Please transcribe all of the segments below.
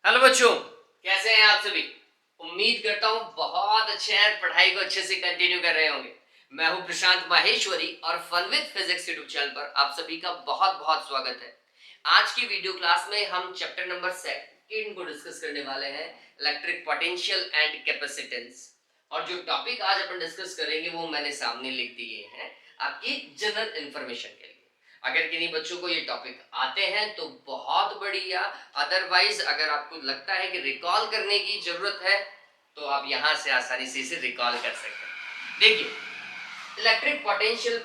Hello बच्चों, कैसे हैं आप सभी। उम्मीद करता हूँ बहुत अच्छे हैं, पढ़ाई को अच्छे से कंटिन्यू कर रहे होंगे। मैं हूँ प्रशांत माहेश्वरी और fun with physics YouTube channel पर आप सभी का बहुत बहुत स्वागत है। आज की वीडियो क्लास में हम चैप्टर नंबर 2 को डिस्कस करने वाले हैं, इलेक्ट्रिक पोटेंशियल एंड कैपेसिटेंस। और जो टॉपिक आज अपन डिस्कस करेंगे वो मैंने सामने लिख दिए हैं आपकी जनरल इंफॉर्मेशन के लिए। अगर किन्हीं बच्चों को ये टॉपिक आते हैं तो बहुत बढ़िया, अदरवाइज अगर आपको लगता है कि रिकॉल करने की जरूरत है तो आप यहां से आसानी से इसे रिकॉल कर सकते हैं। देखिए, इलेक्ट्रिक पोटेंशियल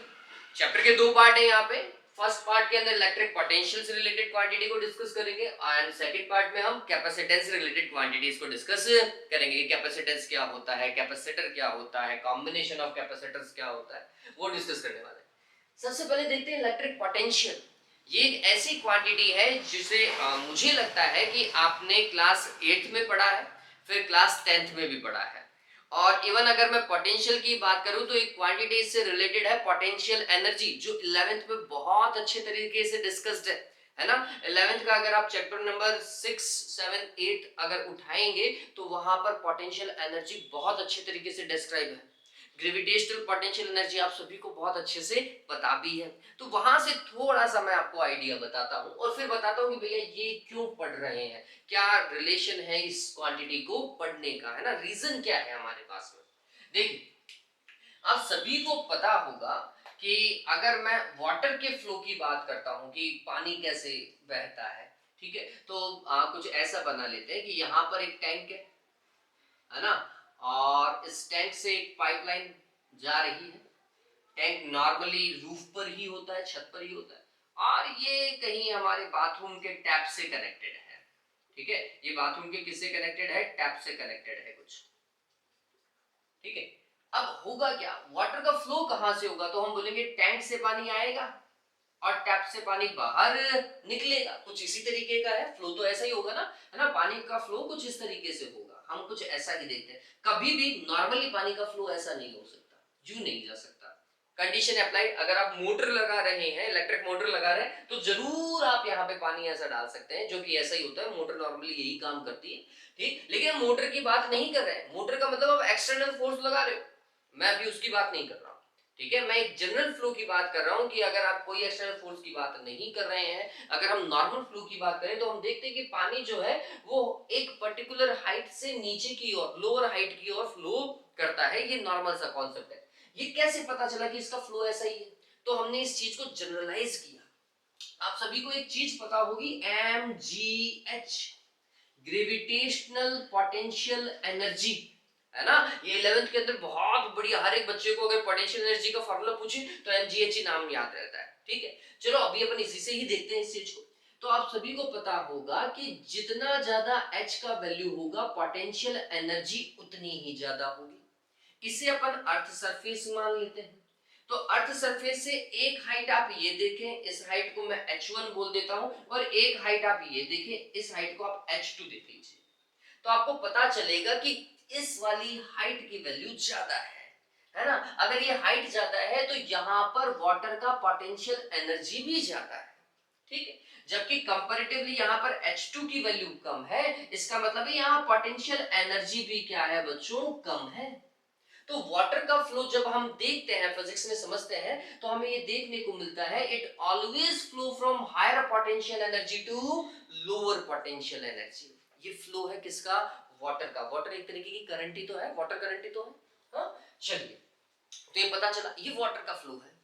चैप्टर के दो पार्ट है यहाँ पे। फर्स्ट पार्ट के अंदर इलेक्ट्रिक पोटेंशियल से रिलेटेड क्वांटिटी को डिस्कस करेंगे एंड सेकंड पार्ट में हम कैपेसिटेंस रिलेटेड क्वांटिटीज को डिस्कस करेंगे। कैपेसिटेंस क्या होता है, कैपेसिटर क्या होता है, कॉम्बिनेशन ऑफ कैपेसिटर्स क्या होता है, वो डिस्कस करने वाले हैं। सबसे पहले देखते हैं इलेक्ट्रिक पोटेंशियल। ये एक ऐसी क्वांटिटी है जिसे मुझे लगता है कि आपने क्लास 8th में पढ़ा है, फिर क्लास 10th में भी पढ़ा है। और इवन अगर मैं पोटेंशियल की बात करूं तो एक क्वांटिटी से रिलेटेड है पोटेंशियल एनर्जी, जो 11th में बहुत अच्छे तरीके से डिस्कस्ड है ना। 11th का अगर आप चैप्टर नंबर 6, 7, 8 अगर उठाएंगे तो वहां पर पोटेंशियल एनर्जी बहुत अच्छे तरीके से डिस्क्राइब है। ग्रेविटेशनल पोटेंशियल एनर्जी आप सभी को बहुत अच्छे से पता भी है। तो वहां से थोड़ा सा मैं आपको आइडिया बताता हूं और फिर बताता हूं कि भैया ये क्यों पढ़ रहे हैं, क्या रिलेशन है इस क्वांटिटी को पढ़ने का, है ना, रीजन क्या है हमारे पास में। देखिए, आप सभी को पता होगा कि अगर मैं वाटर के फ्लो की बात करता हूं कि पानी कैसे बहता है, ठीक है, तो कुछ ऐसा बना लेते हैं कि यहाँ पर एक टैंक है ना, और इस टैंक से एक पाइपलाइन जा रही है। टैंक नॉर्मली रूफ पर ही होता है, छत पर ही होता है, और ये कहीं हमारे बाथरूम के टैप से कनेक्टेड है। ठीक है, ये बाथरूम के किससे कनेक्टेड है, टैप से कनेक्टेड है कुछ। ठीक है, अब होगा क्या, वाटर का फ्लो कहां से होगा, तो हम बोलेंगे टैंक से पानी आएगा और टैप से पानी बाहर निकलेगा। कुछ इसी तरीके का है, फ्लो तो ऐसा ही होगा ना, है ना, पानी का फ्लो कुछ इस तरीके से होगा। हम कुछ ऐसा ही देखते हैं। कभी भी नॉर्मली पानी का फ्लो ऐसा नहीं हो सकता, यूं नहीं जा सकता। कंडीशन अप्लाइड, अगर आप मोटर लगा रहे हैं, इलेक्ट्रिक मोटर लगा रहे हैं, तो जरूर आप यहाँ पे पानी ऐसा डाल सकते हैं, जो कि ऐसा ही होता है। मोटर नॉर्मली यही काम करती है। ठीक, लेकिन हम मोटर की बात नहीं कर रहे हैं। मोटर का मतलब आप एक्सटर्नल फोर्स लगा रहे हो, मैं अभी उसकी बात नहीं कर रहा हूं। ठीक है, मैं एक जनरल फ्लो की बात कर रहा हूं कि अगर आप कोई एक्सटर्नल फोर्स की बात नहीं कर रहे हैं, अगर हम नॉर्मल फ्लो की बात करें, तो हम देखते हैं कि पानी जो है वो एक पर्टिकुलर हाइट से नीचे की ओर, लोअर हाइट की ओर फ्लो करता है। ये नॉर्मल सा कॉन्सेप्ट है। ये कैसे पता चला कि इसका फ्लो ऐसा ही है, तो हमने इस चीज को जनरलाइज किया। आप सभी को एक चीज पता होगी, M G H, gravitational potential energy, है ना। ये 11th के अंदर बहुत बढ़िया, हर एक बच्चे को अगर पोटेंशियल एनर्जी का फॉर्मूला पूछे तो एमजीएच ही नाम याद रहता है। ठीक है, चलो अभी अपन इसी से ही देखते हैं इस चीज को। तो आप सभी को पता होगा कि जितना ज्यादा एच का वैल्यू होगा, पोटेंशियल एनर्जी उतनी ही ज्यादा होगी। इसे अपन अर्थ सरफेस मान लेते हैं। तो अर्थ सरफेस से एक हाइट आप ये देखें, इस हाइट को मैं h1 बोल देता हूं, और एक हाइट आप ये देखें, इस हाइट को आप h2 देख लीजिए। तो आपको पता चलेगा कि इस वाली हाइट की वैल्यू ज्यादा है ना। अगर ये हाइट ज्यादा है तो यहां पर वाटर का पोटेंशियल एनर्जी भी ज्यादा है। ठीक है, जबकि कंपैरेटिवली यहां पर H2 की वैल्यू कम है, इसका मतलब है यहां पोटेंशियल एनर्जी भी क्या है बच्चों, कम है। तो वाटर का फ्लो जब हम देखते हैं, फिजिक्स में समझते हैं, तो हमें ये देखने को मिलता है, it always flow from higher potential energy to lower potential energy. ये फ्लो है किसका, वाटर का। वाटर एक तरीके की करंट ही तो है, वाटर करंट ही तो है। हाँ, चलिए, तो ये पता चला ये वाटर का फ्लो है।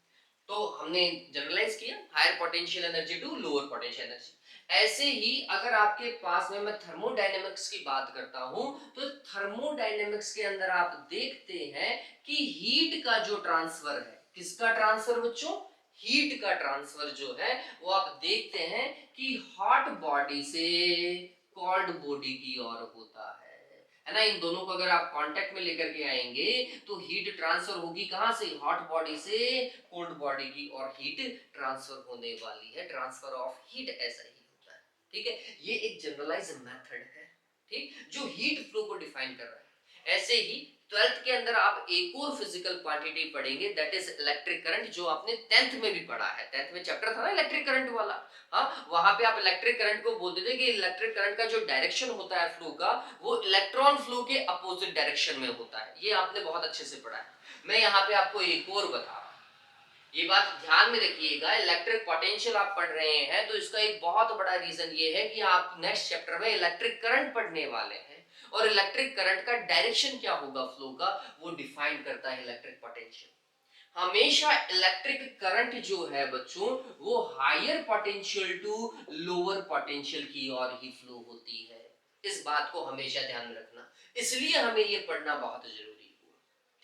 तो हमने जनरलाइज किया, higher potential energy to lower potential energy. ऐसे ही अगर आपके पास में मैं थर्मोडायनेमिक्स की बात करता हूं, तो थर्मोडायनेमिक्स के अंदर आप देखते हैं कि हीट का जो ट्रांसफर है, किसका ट्रांसफर बच्चों, हीट का ट्रांसफर जो है वो आप देखते हैं कि हॉट बॉडी से कोल्ड बॉडी की ओर होता है ना। इन दोनों को अगर आप कांटेक्ट में लेकर के आएंगे तो हीट ट्रांसफर होगी कहां से, हॉट बॉडी से कोल्ड बॉडी की ओर हीट ट्रांसफर होने वाली है। ट्रांसफर ऑफ हीट ऐसा ही होता है। ठीक है, ये एक जनरलाइज मेथड है, ठीक, जो हीट फ्लो को डिफाइन कर रहा है। ऐसे ही 12th के अंदर आप एक और फिजिकल क्वांटिटी पढ़ेंगे, दैट इज इलेक्ट्रिक करंट, जो आपने 10th में भी पढ़ा है। 10th में चैप्टर था ना इलेक्ट्रिक करंट वाला। हाँ, वहां पे आप इलेक्ट्रिक करंट को बोलते थे कि इलेक्ट्रिक करंट का जो डायरेक्शन होता है फ्लो का, वो इलेक्ट्रॉन फ्लो के अपोजिट डायरेक्शन में होता है। ये आपने बहुत अच्छे से पढ़ा है। मैं यहाँ पे आपको एक और बता रहा हूँ, ये बात ध्यान में रखिएगा। इलेक्ट्रिक पोटेंशियल आप पढ़ रहे हैं तो इसका एक बहुत बड़ा रीजन ये है कि आप नेक्स्ट चैप्टर में इलेक्ट्रिक करंट पढ़ने वाले हैं, और इलेक्ट्रिक करंट का डायरेक्शन क्या होगा फ्लो का, वो डिफाइन करता है इलेक्ट्रिक पोटेंशियल। हमेशा इलेक्ट्रिक करंट जो है बच्चों, वो higher potential to lower potential की ओर ही फ्लो होती है। इस बात को हमेशा ध्यान में रखना, इसलिए हमें ये पढ़ना बहुत जरूरी है।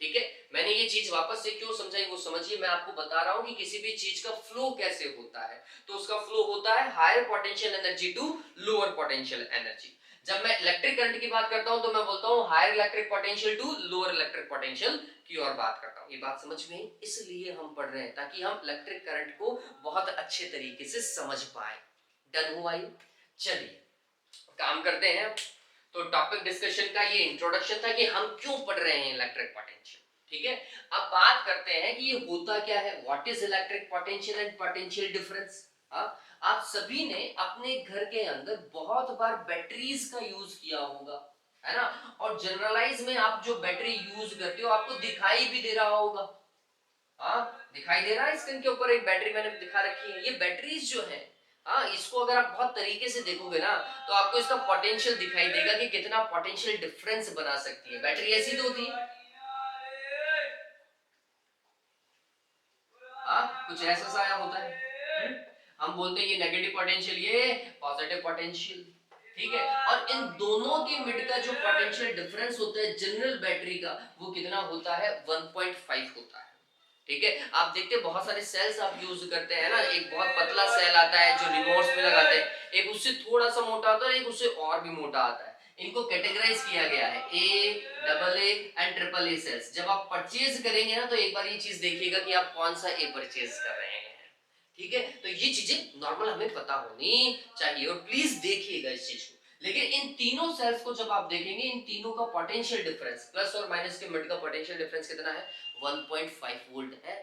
ठीक है, मैंने ये चीज वापस से क्यों समझाई वो समझिए। मैं आपको बता रहा हूं कि किसी भी चीज का फ्लो कैसे होता है, तो उसका फ्लो होता है higher potential energy to lower potential energy. जब मैं इलेक्ट्रिक करंट की बात करता हूं तो मैं बोलता हूं higher electric potential to lower electric potential की ओर बात करता हूं। ये बात समझ में आई? इसलिए हम पढ़ रहे हैं ताकि हम इलेक्ट्रिक करंट को बहुत अच्छे तरीके से समझ पाए। डन हुआ ये? चलिए काम करते हैं। तो टॉपिक डिस्कशन का ये इंट्रोडक्शन था कि हम क्यों पढ़ रहे हैं इलेक्ट्रिक पोटेंशियल। ठीक है, अब बात करते हैं कि ये होता क्या है, what is electric potential and potential difference. आप सभी ने अपने घर के अंदर बहुत बार बैटरीज का यूज किया होगा, है ना, और जनरलाइज में आप जो बैटरी यूज करते हो आपको दिखाई भी दे रहा होगा। हाँ, दिखाई दे रहा है स्क्रीन के ऊपर एक बैटरी मैंने दिखा रखी है। ये बैटरीज जो है, हाँ, इसको अगर आप बहुत तरीके से देखोगे ना तो आपको इसका पोटेंशियल दिखाई देगा कि कितना पोटेंशियल डिफरेंस बना सकती है। बैटरी ऐसी तो होती है, हाँ, कुछ ऐसा सा होता है। हम बोलते हैं ये नेगेटिव पोटेंशियल, ये पॉजिटिव पोटेंशियल। ठीक है, और इन दोनों के मिड का जो पोटेंशियल डिफरेंस होता है जनरल बैटरी का, वो कितना होता है, 1.5 होता है। ठीक है, आप देखते हैं बहुत सारे सेल्स आप यूज करते हैं ना, एक बहुत पतला सेल आता है जो रिमोट्स में लगाते हैं, एक उससे थोड़ा सा मोटा आता है, एक उससे और भी मोटा आता है। इनको कैटेगराइज किया गया है A, double A and triple A sales. जब आप परचेज करेंगे ना तो एक बार ये चीज देखिएगा कि आप कौन सा ए परचेज कर रहे हैं। ठीक है, तो ये चीजें नॉर्मल हमें पता होनी चाहिए और प्लीज देखिएगा इस चीज को। लेकिन इन तीनों सेल्स को जब आप देखेंगे, इन तीनों का पोटेंशियल डिफरेंस प्लस और माइनस के मिड का पोटेंशियल डिफरेंस कितना है, 1.5 वोल्ट है।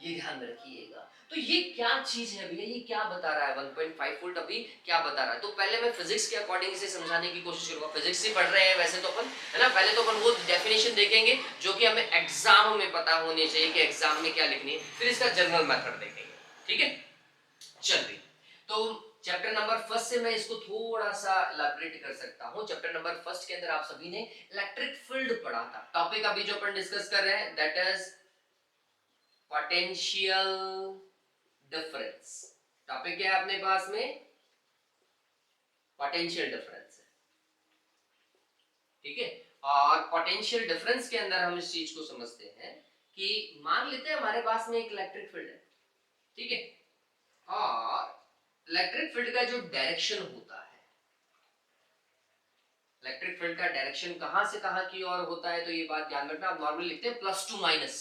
ये ध्यान में रखिएगा। तो ये क्या चीज है भैया, ये क्या बता रहा है 1.5 वोल्ट, अभी क्या बता रहा है। तो पहले मैं फिजिक्स के अकॉर्डिंग इसे समझाने की कोशिश करूंगा। फिजिक्स ही पढ़ रहे हैं वैसे तो अपन, है ना। पहले तो अपन वो डेफिनेशन देखेंगे जो कि हमें एग्जाम में पता होनी चाहिए कि एग्जाम में क्या लिखनी है, फिर इसका जनरल मेथड देखेंगे। ठीक है, चलिए। तो चैप्टर नंबर फर्स्ट से मैं इसको थोड़ा सा इलैबोरेट कर सकता हूं। चैप्टर नंबर फर्स्ट के अंदर आप सभी ने इलेक्ट्रिक फील्ड पढ़ा था। टॉपिक अभी जो अपन डिस्कस कर रहे हैं that is potential difference. Topic क्या है अपने पास में, पोटेंशियल डिफरेंस है। ठीक है, और पोटेंशियल डिफरेंस के अंदर हम इस चीज को समझते हैं कि मान लेते हैं हमारे पास में एक इलेक्ट्रिक फील्ड है। ठीक है, और इलेक्ट्रिक फील्ड का जो डायरेक्शन होता है, इलेक्ट्रिक फील्ड का डायरेक्शन कहां से कहां की ओर होता है, तो ये बात ध्यान रखना। आप नॉर्मली लिखते हैं प्लस टू माइनस,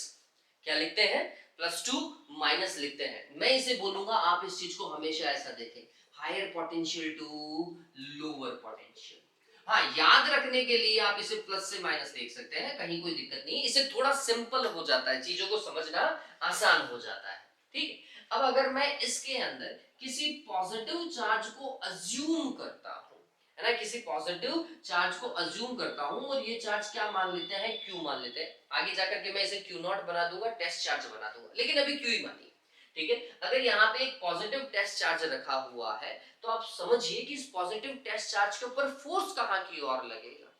क्या लिखते हैं, प्लस टू माइनस लिखते हैं। मैं इसे बोलूंगा, आप इस चीज को हमेशा ऐसा देखें, higher potential to lower potential. हाँ, याद रखने के लिए आप इसे प्लस से माइनस देख सकते हैं, कहीं कोई दिक्कत नहीं, इससे थोड़ा सिंपल हो जाता है, चीजों को समझना आसान हो जाता है। ठीक है, अब अगर मैं इसके अंदर किसी पॉजिटिव चार्ज को अज्यूम करता हूं, है ना, किसी पॉजिटिव चार्ज को अज्यूम करता हूं, और ये चार्ज क्या मान लेते हैं, क्यू मान लेते हैं। आगे जाकर के मैं इसे क्यू नॉट बना दूंगा, टेस्ट चार्ज बना दूंगा, लेकिन अभी क्यू ही मानिए। ठीक है, अगर यहाँ पे एक पॉजिटिव टेस्ट चार्ज रखा हुआ है तो आप समझिए कि इस पॉजिटिव टेस्ट चार्ज के ऊपर फोर्स कहां की ओर लगेगा,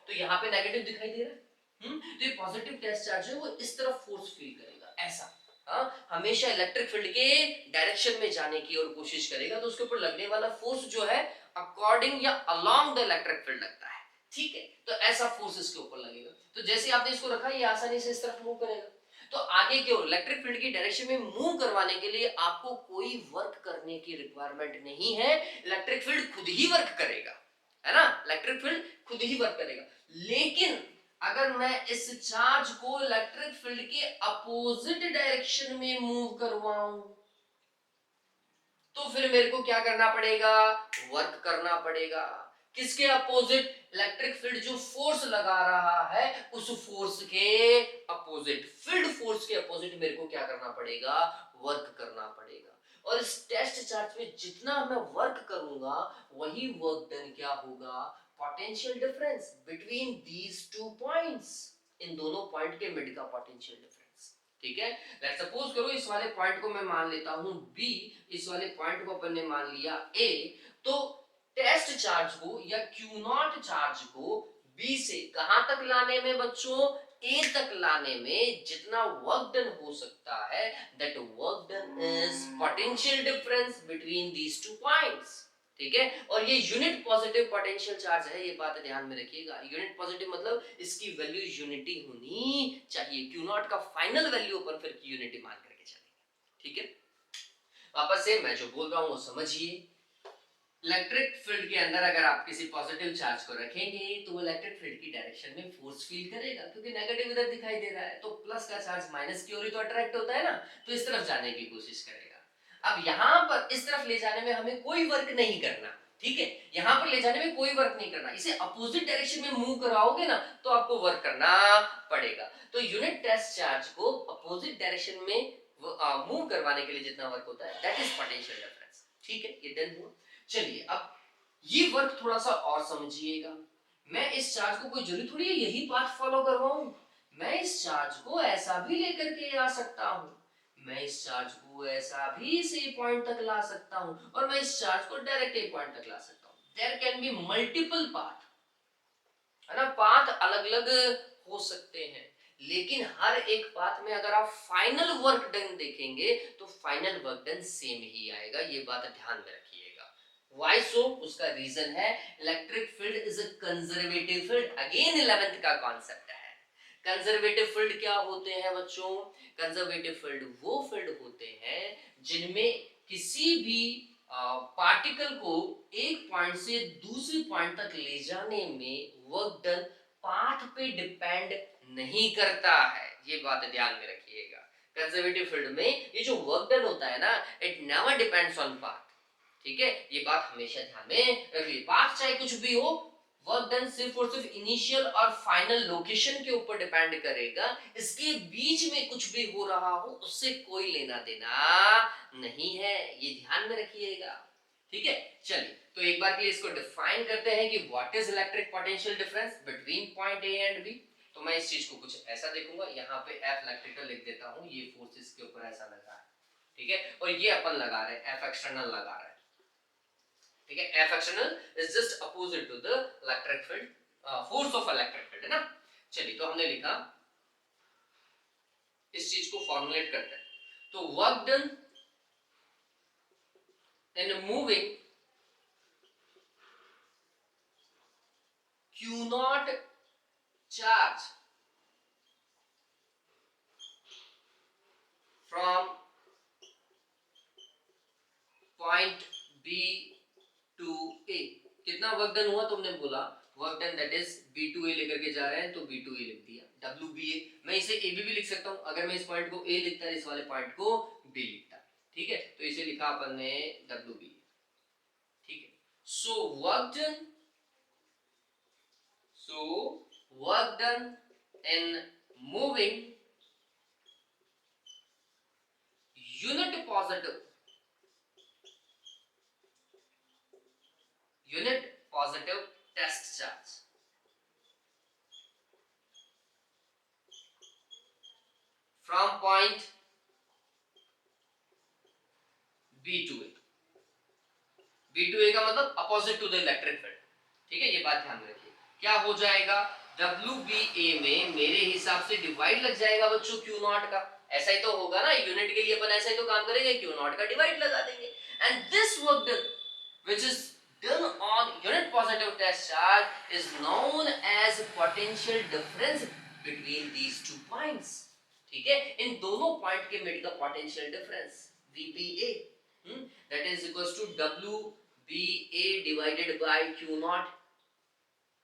तो यहाँ पे नेगेटिव दिखाई दे रहा है। तो ये पॉजिटिव टेस्ट चार्ज है वो इस तरफ फोर्स फील करेगा, ऐसा। हमेशा इलेक्ट्रिक फील्ड के डायरेक्शन में जाने की और कोशिश करेगा, तो उसके ऊपर लगने वाला फोर्स जो है अकॉर्डिंग या अलोंग द इलेक्ट्रिक फील्ड लगता है। ठीक है, तो ऐसा फोर्स इसके ऊपर लगेगा। तो जैसे आपने इसको रखा, ये आसानी से इस तरफ मूव करेगा। तो आगे की ओर इलेक्ट्रिक फील्ड की डायरेक्शन में मूव करवाने के लिए आपको कोई वर्क करने की रिक्वायरमेंट नहीं है, इलेक्ट्रिक फील्ड खुद ही वर्क करेगा, है ना, इलेक्ट्रिक फील्ड खुद ही वर्क करेगा। लेकिन अगर मैं इस चार्ज को इलेक्ट्रिक फील्ड के अपोजिट डायरेक्शन में मूव करवाऊं तो फिर मेरे को क्या करना पड़ेगा, वर्क करना पड़ेगा। किसके अपोजिट? इलेक्ट्रिक फील्ड जो फोर्स लगा रहा है उस फोर्स के अपोजिट, फील्ड फोर्स के अपोजिट मेरे को क्या करना पड़ेगा? वर्क करना पड़ेगा। और इस टेस्ट चार्ज में जितना मैं वर्क करूंगा वही वर्क डन क्या होगा? Potential difference between these two points, इन दोनों पॉइंट के मिड का पोटेंशियल डिफरेंस। ठीक है, लेट्स सपोज करो इस वाले पॉइंट को मैं मान लेता हूं B, इस वाले पॉइंट को अपन ने मान लिया A, तो टेस्ट चार्ज को या Q नॉट चार्ज को B से कहां तक लाने में बच्चों? A तक लाने में जितना वर्क डन हो सकता है, that work done is potential difference between these two points. ठीक है, और ये यूनिट पॉजिटिव पोटेंशियल चार्ज है, ये बात ध्यान में रखिएगा। यूनिट पॉजिटिव मतलब इसकी वैल्यू यूनिटी होनी चाहिए। क्यू नॉट का फाइनल वैल्यू अपन फिर की यूनिटी मान करके चलेंगे। ठीक है, वापस से मैं जो बोल रहा हूं वो समझिए। इलेक्ट्रिक फील्ड के अंदर अगर आप किसी पॉजिटिव चार्ज को रखेंगे तो वो इलेक्ट्रिक फील्ड की डायरेक्शन में फोर्स फील करेगा, क्योंकि नेगेटिव इधर दिखाई दे रहा है, तो प्लस का चार्ज माइनस की ओर ही तो अट्रैक्ट होता है ना, तो इस तरफ जाने की कोशिश करेगा। अब यहां पर इस तरफ ले जाने में हमें कोई वर्क नहीं करना। ठीक है, यहां पर ले जाने में कोई वर्क नहीं करना, इसे अपोजिट डायरेक्शन में मूव कराओगे ना तो आपको वर्क करना पड़ेगा। तो यूनिट टेस्ट चार्ज को अपोजिट डायरेक्शन में मूव करवाने के लिए जितना वर्क होता है दैट इज पोटेंशियल डिफरेंस। ठीक है, ये डन हुआ। चलिए अब ये वर्क थोड़ा सा और समझिएगा। मैं इस चार्ज को, कोई जरूरी थोड़ी है यही पाथ फॉलो करवाऊं, मैं इस चार्ज को ऐसा भी लेकर के आ सकता हूं, मैं इस चार्ज को ऐसा भी इस ए पॉइंट तक ला सकता हूं, और मैं इस चार्ज को डायरेक्ट ए पॉइंट तक ला सकता हूं। There can be multiple path, है ना, पाथ अलग अलग हो सकते हैं, लेकिन हर एक पाथ में अगर आप फाइनल वर्क डन देखेंगे तो फाइनल वर्क डन सेम ही आएगा, ये बात ध्यान में रखिएगा। Why so? उसका रीजन है electric field is a conservative field. Again 11th का कॉन्सेप्ट है। कंजर्वेटिव फील्ड क्या होते हैं बच्चों? कंजर्वेटिव फील्ड वो फील्ड होते हैं जिनमें किसी भी पार्टिकल को एक पॉइंट से दूसरे पॉइंट तक ले जाने में वर्क डन पाथ पे डिपेंड नहीं करता है, ये बात ध्यान में रखिएगा। कंजर्वेटिव फील्ड में ये जो वर्क डन होता है ना, it never depends on path. ठीक है, ये बात हमेशा ध्यान में रखिए। पाथ चाहे कुछ भी हो, वर्क डन सिर्फ और सिर्फ इनिशियल और फाइनल लोकेशन के ऊपर डिपेंड करेगा, इसके बीच में कुछ भी हो रहा हो उससे कोई लेना देना नहीं है, ये ध्यान में रखिएगा। ठीक है, चलिए तो एक बार के लिए इसको डिफाइन करते हैं कि what is electric potential difference between point A and B. तो मैं इस चीज को कुछ ऐसा देखूंगा, यहाँ पे एफ इलेक्ट्रिकल लिख देता हूँ, ये फोर्स इसके ऊपर ऐसा लगा है। ठीक है, और ये अपन लगा रहे हैं एफ एक्सटर्नल लगा रहे हैं। ठीक है, F external is just opposite to the electric field, force of electric field, है ना। चलिए तो हमने लिखा, इस चीज को फॉर्मुलेट करते हैं। तो work done in moving Q nought charge from point B to A, कितना वर्क डन हुआ? तुमने बोला work done that is B to A लेकर के जा रहे हैं तो B टू A लिख दिया, WBA। मैं इसे AB भी लिख सकता हूं, अगर मैं इस पॉइंट को A लिखता है, इस वाले पॉइंट को B लिखता। ठीक है, तो इसे लिखा अपन ने WBA। ठीक है, so work done in moving unit positive test charge from point B to A। B to A का मतलब opposite to the electric field. ठीक है, ये बात ध्यान में रखिए। क्या हो जाएगा? WBA में मेरे हिसाब से डिवाइड लग जाएगा बच्चों Q नॉट का, ऐसा ही तो होगा ना, यूनिट के लिए अपन ऐसा ही तो काम करेंगे, Q नॉट का डिवाइड लगा देंगे। And this work done which is done on unit positive test charge is known as potential difference between these two points। ठीक है, इन दोनों पॉइंट के मिड का potential difference VBA, that is equals to WBA divided by Q not.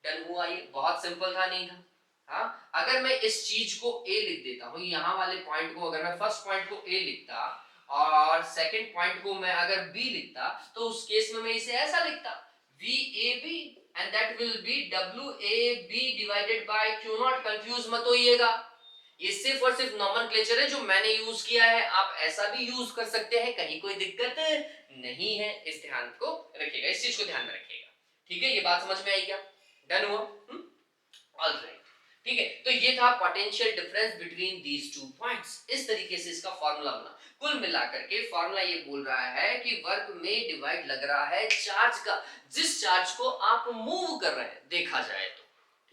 Done हुआ, ये बहुत simple था, नहीं था? हाँ, अगर मैं इस चीज को A लिख देता हूँ, यहाँ वाले पॉइंट को अगर मैं फर्स्ट पॉइंट को A लिखता और सेकंड पॉइंट को मैं अगर B लिखता, तो उस केस में मैं इसे ऐसा लिखता VAB and that will be WAB divided by Q not. Confuse मत होइएगा, ये सिर्फ और सिर्फ नॉमेनक्लेचर है जो मैंने यूज किया है, आप ऐसा भी यूज कर सकते हैं, कहीं कोई दिक्कत नहीं है। इस ध्यान को रखिएगा, इस चीज को ध्यान में रखिएगा, ठीक है। ये बात समझ में आई क्या? डन हुआ? ऑलराइट, ठीक है। तो ये था potential difference between these two points. इस तरीके से इसका फॉर्मूला बना। कुल मिलाकर के फॉर्मूला ये बोल रहा है कि वर्क में डिवाइड लग रहा है चार्ज का, जिस चार्ज को आप मूव कर रहे हैं, देखा जाए तो,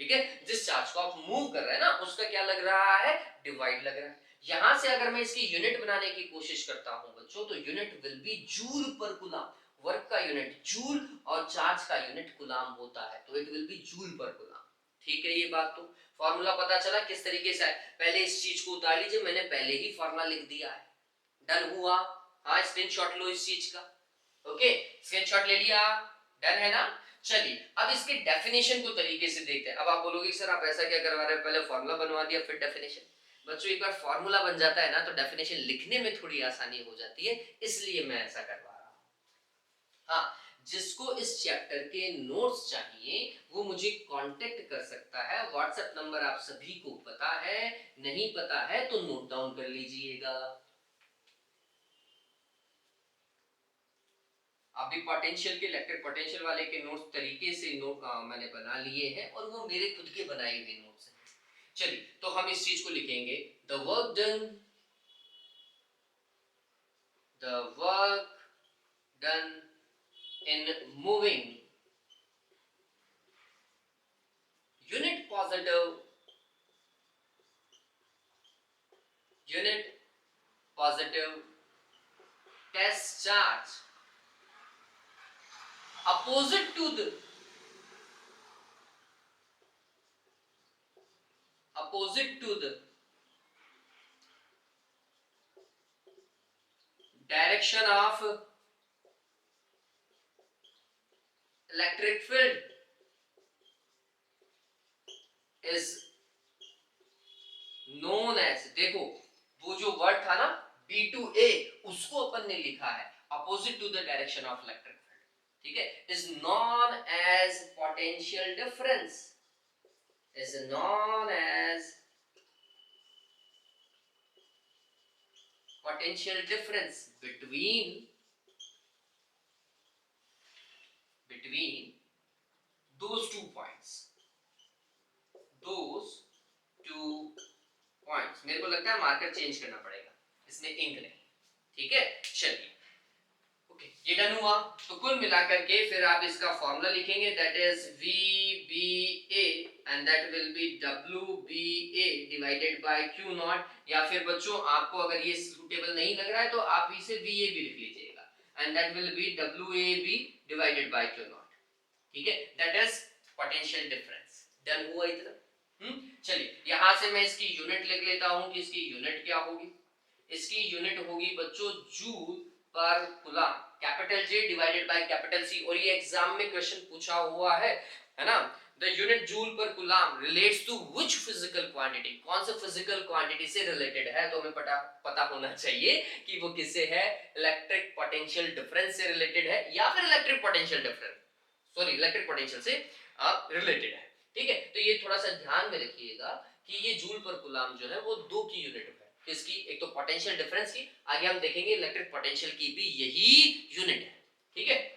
ठीक है, जिस चार्ज को आप मूव कर रहे हैं ना, उसका क्या लग रहा है? डिवाइड लग रहा है। यहां से अगर मैं इसकी यूनिट बनाने की कोशिश करता हूं बच्चों, तो unit will be joule per coulomb. Work का यूनिट जूल और चार्ज का यूनिट कूलम होता है, तो it will be joule per coulomb, ठीक है। ये बात तो फॉर्मूला पता चला किस तरीके से है। पहले इस चीज को उतार लीजिए, मैंने पहले ही फॉर्मूला लिख दिया है। डन हुआ? हाँ, स्क्रीनशॉट लो इस चीज का। ओके, स्क्रीनशॉट ले लिया, डन है ना। चलिए अब इसके डेफिनेशन को तरीके से देखते हैं। अब आप बोलोगे सर आप ऐसा क्या करवा रहे हैं, पहले फॉर्मूला बनवा दिया फिर डेफिनेशन। बच्चों एक बार फॉर्मूला बन जाता है ना तो डेफिनेशन लिखने में थोड़ी आसानी हो जाती है, इसलिए मैं ऐसा करवा रहा हूं। हाँ, जिसको इस चैप्टर के नोट्स चाहिए वो मुझे कांटेक्ट कर सकता है। व्हाट्सएप नंबर आप सभी को पता है, नहीं पता है तो नोट डाउन कर लीजिएगा। अभी पोटेंशियल के इलेक्ट्रिक पोटेंशियल वाले के नोट्स तरीके से मैंने बना लिए हैं और वो मेरे खुद के बनाए हुए नोट्स हैं। चलिए तो हम इस चीज को लिखेंगे, the work done in moving unit positive test charge opposite to the direction of electric field is known as, देखो वो जो वर्ड था ना B2A, उसको अपन ने लिखा है opposite to the direction of electric field, ठीक है, is known as potential difference, is known as potential difference between those two points, मेरे को लगता है मार्कर चेंज करना पड़ेगा, इसमें इंक नहीं, ठीक है। चलिए ओके, ये डन हुआ। तो कुल मिलाकर के फिर आप इसका फॉर्मूला लिखेंगे, that is VBA and that will B WBA divided by Q not, या फिर बच्चों आपको अगर ये सूटेबल नहीं लग रहा है तो आप इसे VA भी लिख लीजिएगा, and that will B WAB divided by Q not, ठीक है, that is potential difference. Done हुआ इतना। चलिए यहां से मैं इसकी यूनिट लिख लेता हूं कि इसकी यूनिट क्या होगी। इसकी यूनिट होगी बच्चों joule per coulomb, capital J divided by capital C, और ये एग्जाम में क्वेश्चन पूछा हुआ है ना। The unit joule per coulomb relates to which physical quantity, कौन से फिजिकल क्वांटिटी से रिलेटेड है, तो हमें पता होना चाहिए कि वो किससे है, इलेक्ट्रिक पोटेंशियल डिफरेंस से रिलेटेड है या फिर इलेक्ट्रिक पोटेंशियल से रिलेटेड है, ठीक है। तो ये थोड़ा सा ध्यान में रखिएगा कि ये जूल पर कूलम जो है वो 2 की यूनिट है, किसकी, एक तो पोटेंशियल डिफरेंस की, आगे हम देखेंगे इलेक्ट्रिक पोटेंशियल की भी यही यूनिट है, ठीक है।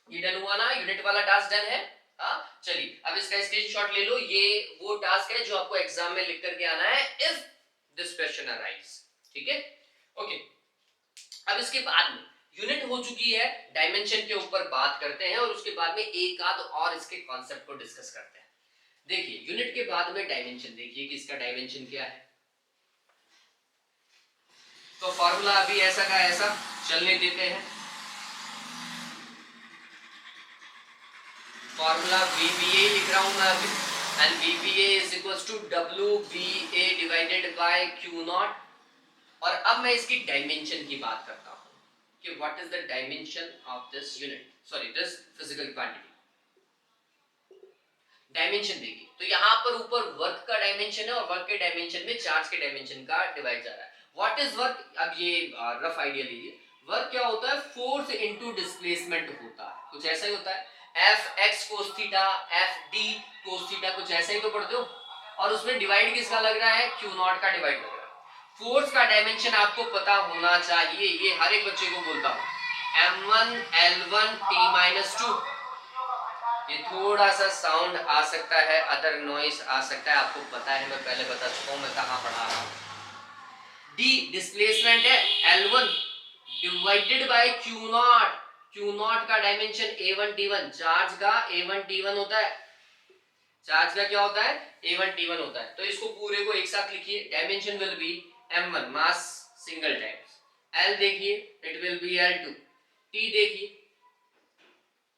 ये डन हुआ ना, यूनिट वाला टास्क डन है। हाँ चलिए अब इसका स्क्रीनशॉट ले लो, ये वो टास्क है जो आपको एग्जाम में लिख करके आना है, इफ दिस क्वेश्चन अराइज, ठीक है। ओके, अब इसके बाद में यूनिट हो चुकी है, डायमेंशन के ऊपर बात करते हैं और उसके बाद में एक आध और इसके कॉन्सेप्ट को डिस्कस करते हैं। देखिए यूनिट के बाद में डायमेंशन, देखिए कि इसका डायमेंशन क्या है। तो फॉर्मूला अभी ऐसा का ऐसा चलने देते हैं। फॉर्मूला VBA लिख रहा हूं मैं अभी, and VBA is equals to WBA divided by Q nought. और अब मैं इसकी डायमेंशन की बात करता हूं कि what is the dimension of this unit, sorry this physical quantity. Dimension देखिए तो यहां पर ऊपर वर्क का डायमेंशन है और वर्क के डायमेंशन में चार्ज के डायमेंशन का डिवाइड जा रहा है। व्हाट इज वर्क, अब ये रफ आइडिया लीजिए। वर्क क्या होता है, फोर्स इनटू डिस्प्लेसमेंट होता है, कुछ ऐसा ही होता है। F x cos theta, F d cos theta, कुछ ऐसे ही तो पढ़ते हो। और उसमें डिवाइड किसका लग रहा है, क्यू नॉट का डिवाइड लग रहा है। फोर्स का डायमेंशन आपको पता होना चाहिए, ये हर एक बच्चे को बोलता हूं, m1 l1 t-2। ये थोड़ा सा साउंड आ सकता है, अदर नॉइस आ सकता है, आपको पता है, मैं पहले बता चुका हूं मैं कहां पढ़ा रहा हूं। डी डिस्प्लेसमेंट है, l1 divided by q0। q0 का डायमेंशन a1 t1, चार्ज का a1 t1 होता है, चार्ज का क्या होता है, a1 t1 होता है। तो इसको पूरे को एक साथ लिखिए, dimension will be m1 mass single times, l देखिए it will be l2, t देखिए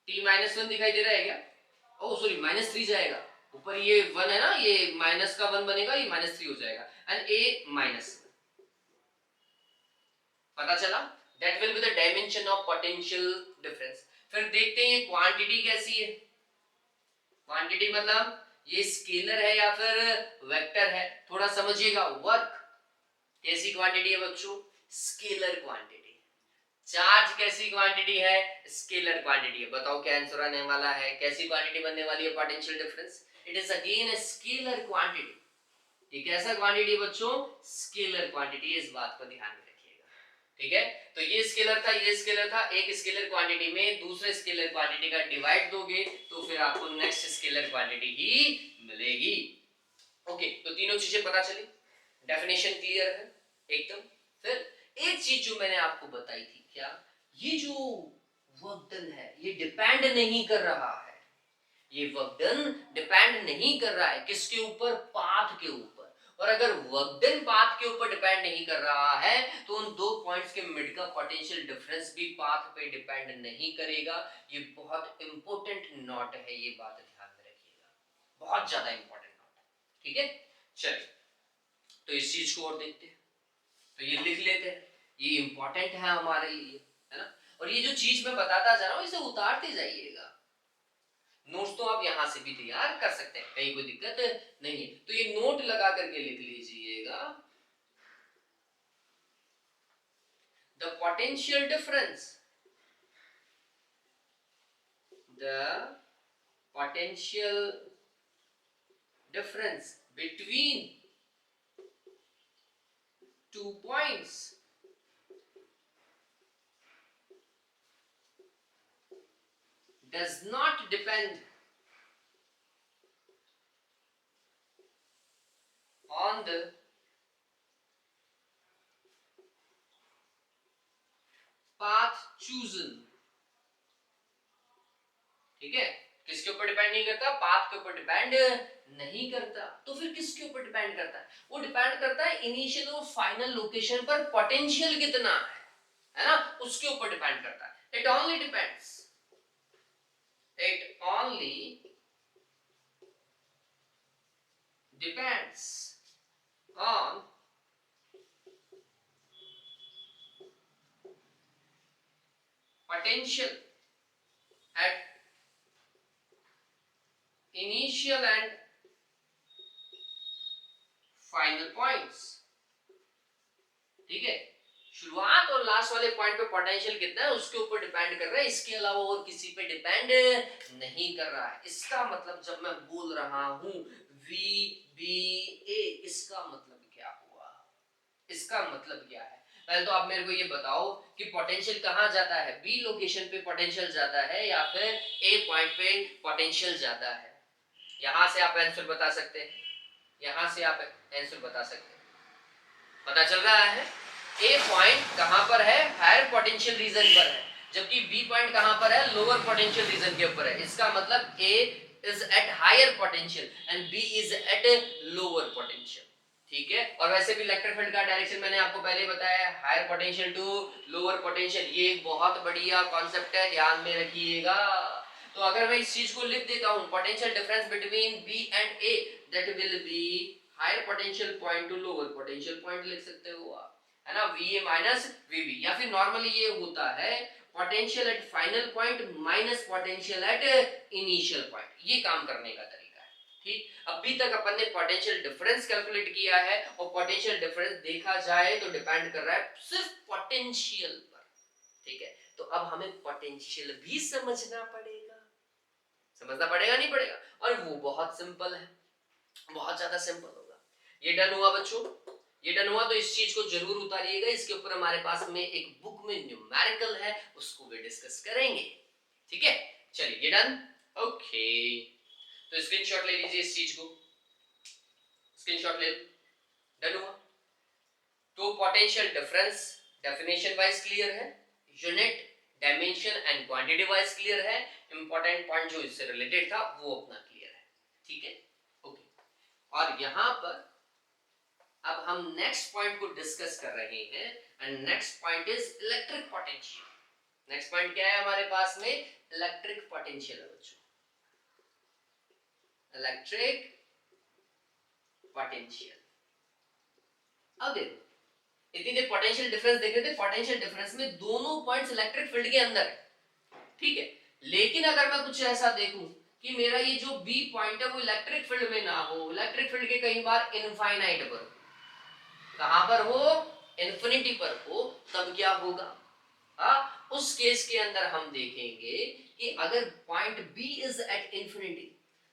t-1 दिखाई दे रहा है क्या, ओ सॉरी -3 जाएगा, ऊपर ये 1 है ना, ये माइनस का 1 बनेगा, ये -3 हो जाएगा, एंड a माइनस, पता चला, that will be the dimension of potential difference. फिर देखते हैं ये क्वांटिटी कैसी है, क्वांटिटी मतलब ये स्केलर है या फिर वेक्टर है, थोड़ा समझिएगा। वर्क कैसी क्वांटिटी है बच्चों, स्केलर क्वांटिटी। चार्ज कैसी क्वांटिटी है, स्केलर क्वांटिटी है। बताओ क्या आंसर आने वाला है, कैसी क्वांटिटी बनने वाली है potential difference, it is again a scalar quantity. ये कैसा क्वांटिटी बच्चों, स्केलर क्वांटिटी, इस बात को ध्यान में रखिएगा, ठीक है। तो ये स्केलर था, ये स्केलर था, एक स्केलर क्वांटिटी में दूसरे स्केलर क्वांटिटी का डिवाइड दोगे तो फिर आपको नेक्स्ट स्केलर क्वांटिटी ही मिलेगी। ओके, तो तीनों चीजें पता चली, डेफिनेशन क्लियर है एकदम। फिर एक चीज जो मैंने आपको बताई थी, क्या ये जो वर्क डन है ये डिपेंड नहीं कर रहा है, ये वर्क डन डिपेंड नहीं कर रहा है किसके ऊपर, पाथ के ऊपर। और अगर वर्क डन पाथ के ऊपर डिपेंड नहीं कर रहा है तो उन दो पॉइंट्स के मिड का पोटेंशियल डिफरेंस भी पाथ पे डिपेंड नहीं करेगा। ये बहुत इंपॉर्टेंट नोट है, ये बात ध्यान में रखिएगा, बहुत ज्यादा इंपॉर्टेंट नोट है, ठीक है। चलिए तो इस चीज को और देखते हैं, तो ये लिख लेते हैं, ये इंपॉर्टेंट है हमारे लिए, है ना। और ये जो चीज मैं बताता जा रहा हूं इसे उतारते जाइएगा, नोट्स तो आप यहां से भी तैयार कर सकते हैं, कहीं कोई दिक्कत नहीं है। तो ये नोट लगा करके लिख लीजिएगा, the potential difference, the potential difference between two points does not depend on the path chosen, ठीक है। किसके ऊपर डिपेंड नहीं करता, पाथ के ऊपर डिपेंड नहीं करता। तो फिर किसके ऊपर डिपेंड करता है, वो डिपेंड करता है इनिशियल और फाइनल लोकेशन पर पोटेंशियल कितना है ना, उसके ऊपर डिपेंड करता है। It only depends, it only depends on potential at initial and final points, ठीक है। शुरुआत और लास्ट वाले पॉइंट पे पोटेंशियल कितना है उसके ऊपर डिपेंड कर रहा है, इसके अलावा और किसी पे डिपेंड नहीं कर रहा है। इसका मतलब जब मैं बोल रहा हूं VBA, इसका मतलब क्या हुआ, इसका मतलब क्या है। पहले तो आप मेरे को ये बताओ कि पोटेंशियल कहां जाता है, बी लोकेशन पे पोटेंशियल जाता है या फिर ए पॉइंट पे पोटेंशियल जाता है। यहां से आप आंसर बता सकते हैं, यहां से आप आंसर बता सकते हैं, पता चल रहा है। ए पॉइंट कहां पर है, हायर पोटेंशियल रीजन पर है, जबकि बी पॉइंट कहां पर है, लोअर पोटेंशियल रीजन के ऊपर है। इसका मतलब A is at higher potential and B is at lower potential, ठीक है। और वैसे भी इलेक्ट्रिक फील्ड का डायरेक्शन मैंने आपको पहले बताया, higher potential to lower potential, ये एक बहुत बढ़िया कॉन्सेप्ट है, ध्यान में रखिएगा। तो अगर मैं इस चीज को लिख देता हूं, potential difference between B and A, that will be higher potential point to lower potential point, लिख सकते हो आप, है ना, VA माइनस VB। या फिर नॉर्मली ये होता है potential at final point minus potential at initial point, ये काम करने का तरीका है, ठीक। अभी तक अपन ने पोटेंशियल डिफरेंस कैलकुलेट किया है, और पोटेंशियल डिफरेंस देखा जाए तो डिपेंड कर रहा है सिर्फ पोटेंशियल पर, ठीक है। तो अब हमें पोटेंशियल भी समझना पड़ेगा, समझना पड़ेगा नहीं पड़ेगा, और वो बहुत सिंपल है, बहुत ज्यादा सिंपल होगा। ये डन हुआ बच्चों, ये डन हुआ तो इस चीज को जरूर उतारिएगा, इसके ऊपर हमारे पास में एक बुक में न्यूमेरिकल है, उसको भी डिस्कस करेंगे, ठीक है। चलिए ये डन, ओके, तो स्क्रीनशॉट ले लीजिए, इस चीज को स्क्रीनशॉट ले लो, डन हुआ। तो potential difference definition wise clear है, unit dimension and quantity wise clear है, इंपॉर्टेंट पॉइंट जो इससे रिलेटेड था वो अपना क्लियर है, ठीक है, ओके। और यहां पर अब हम नेक्स्ट पॉइंट को डिस्कस कर रहे हैं, and next point is electric potential. Next point क्या है हमारे पास में, इलेक्ट्रिक पोटेंशियल है बच्चों, इलेक्ट्रिक पोटेंशियल। अब देखो, इतनी देर पोटेंशियल डिफरेंस देख रहे थे, पोटेंशियल डिफरेंस में दोनों पॉइंट्स इलेक्ट्रिक फील्ड के अंदर है, ठीक है। लेकिन अगर मैं कुछ ऐसा देखूं कि मेरा ये जो बी पॉइंट है वो इलेक्ट्रिक फील्ड में ना हो, इलेक्ट्रिक फील्ड के कई बार इनफाइनाइट पर, कहां पर हो, इन्फिनिटी पर हो, तब क्या होगा, उस केस के अंदर हम देखेंगे कि अगर point B is at infinity,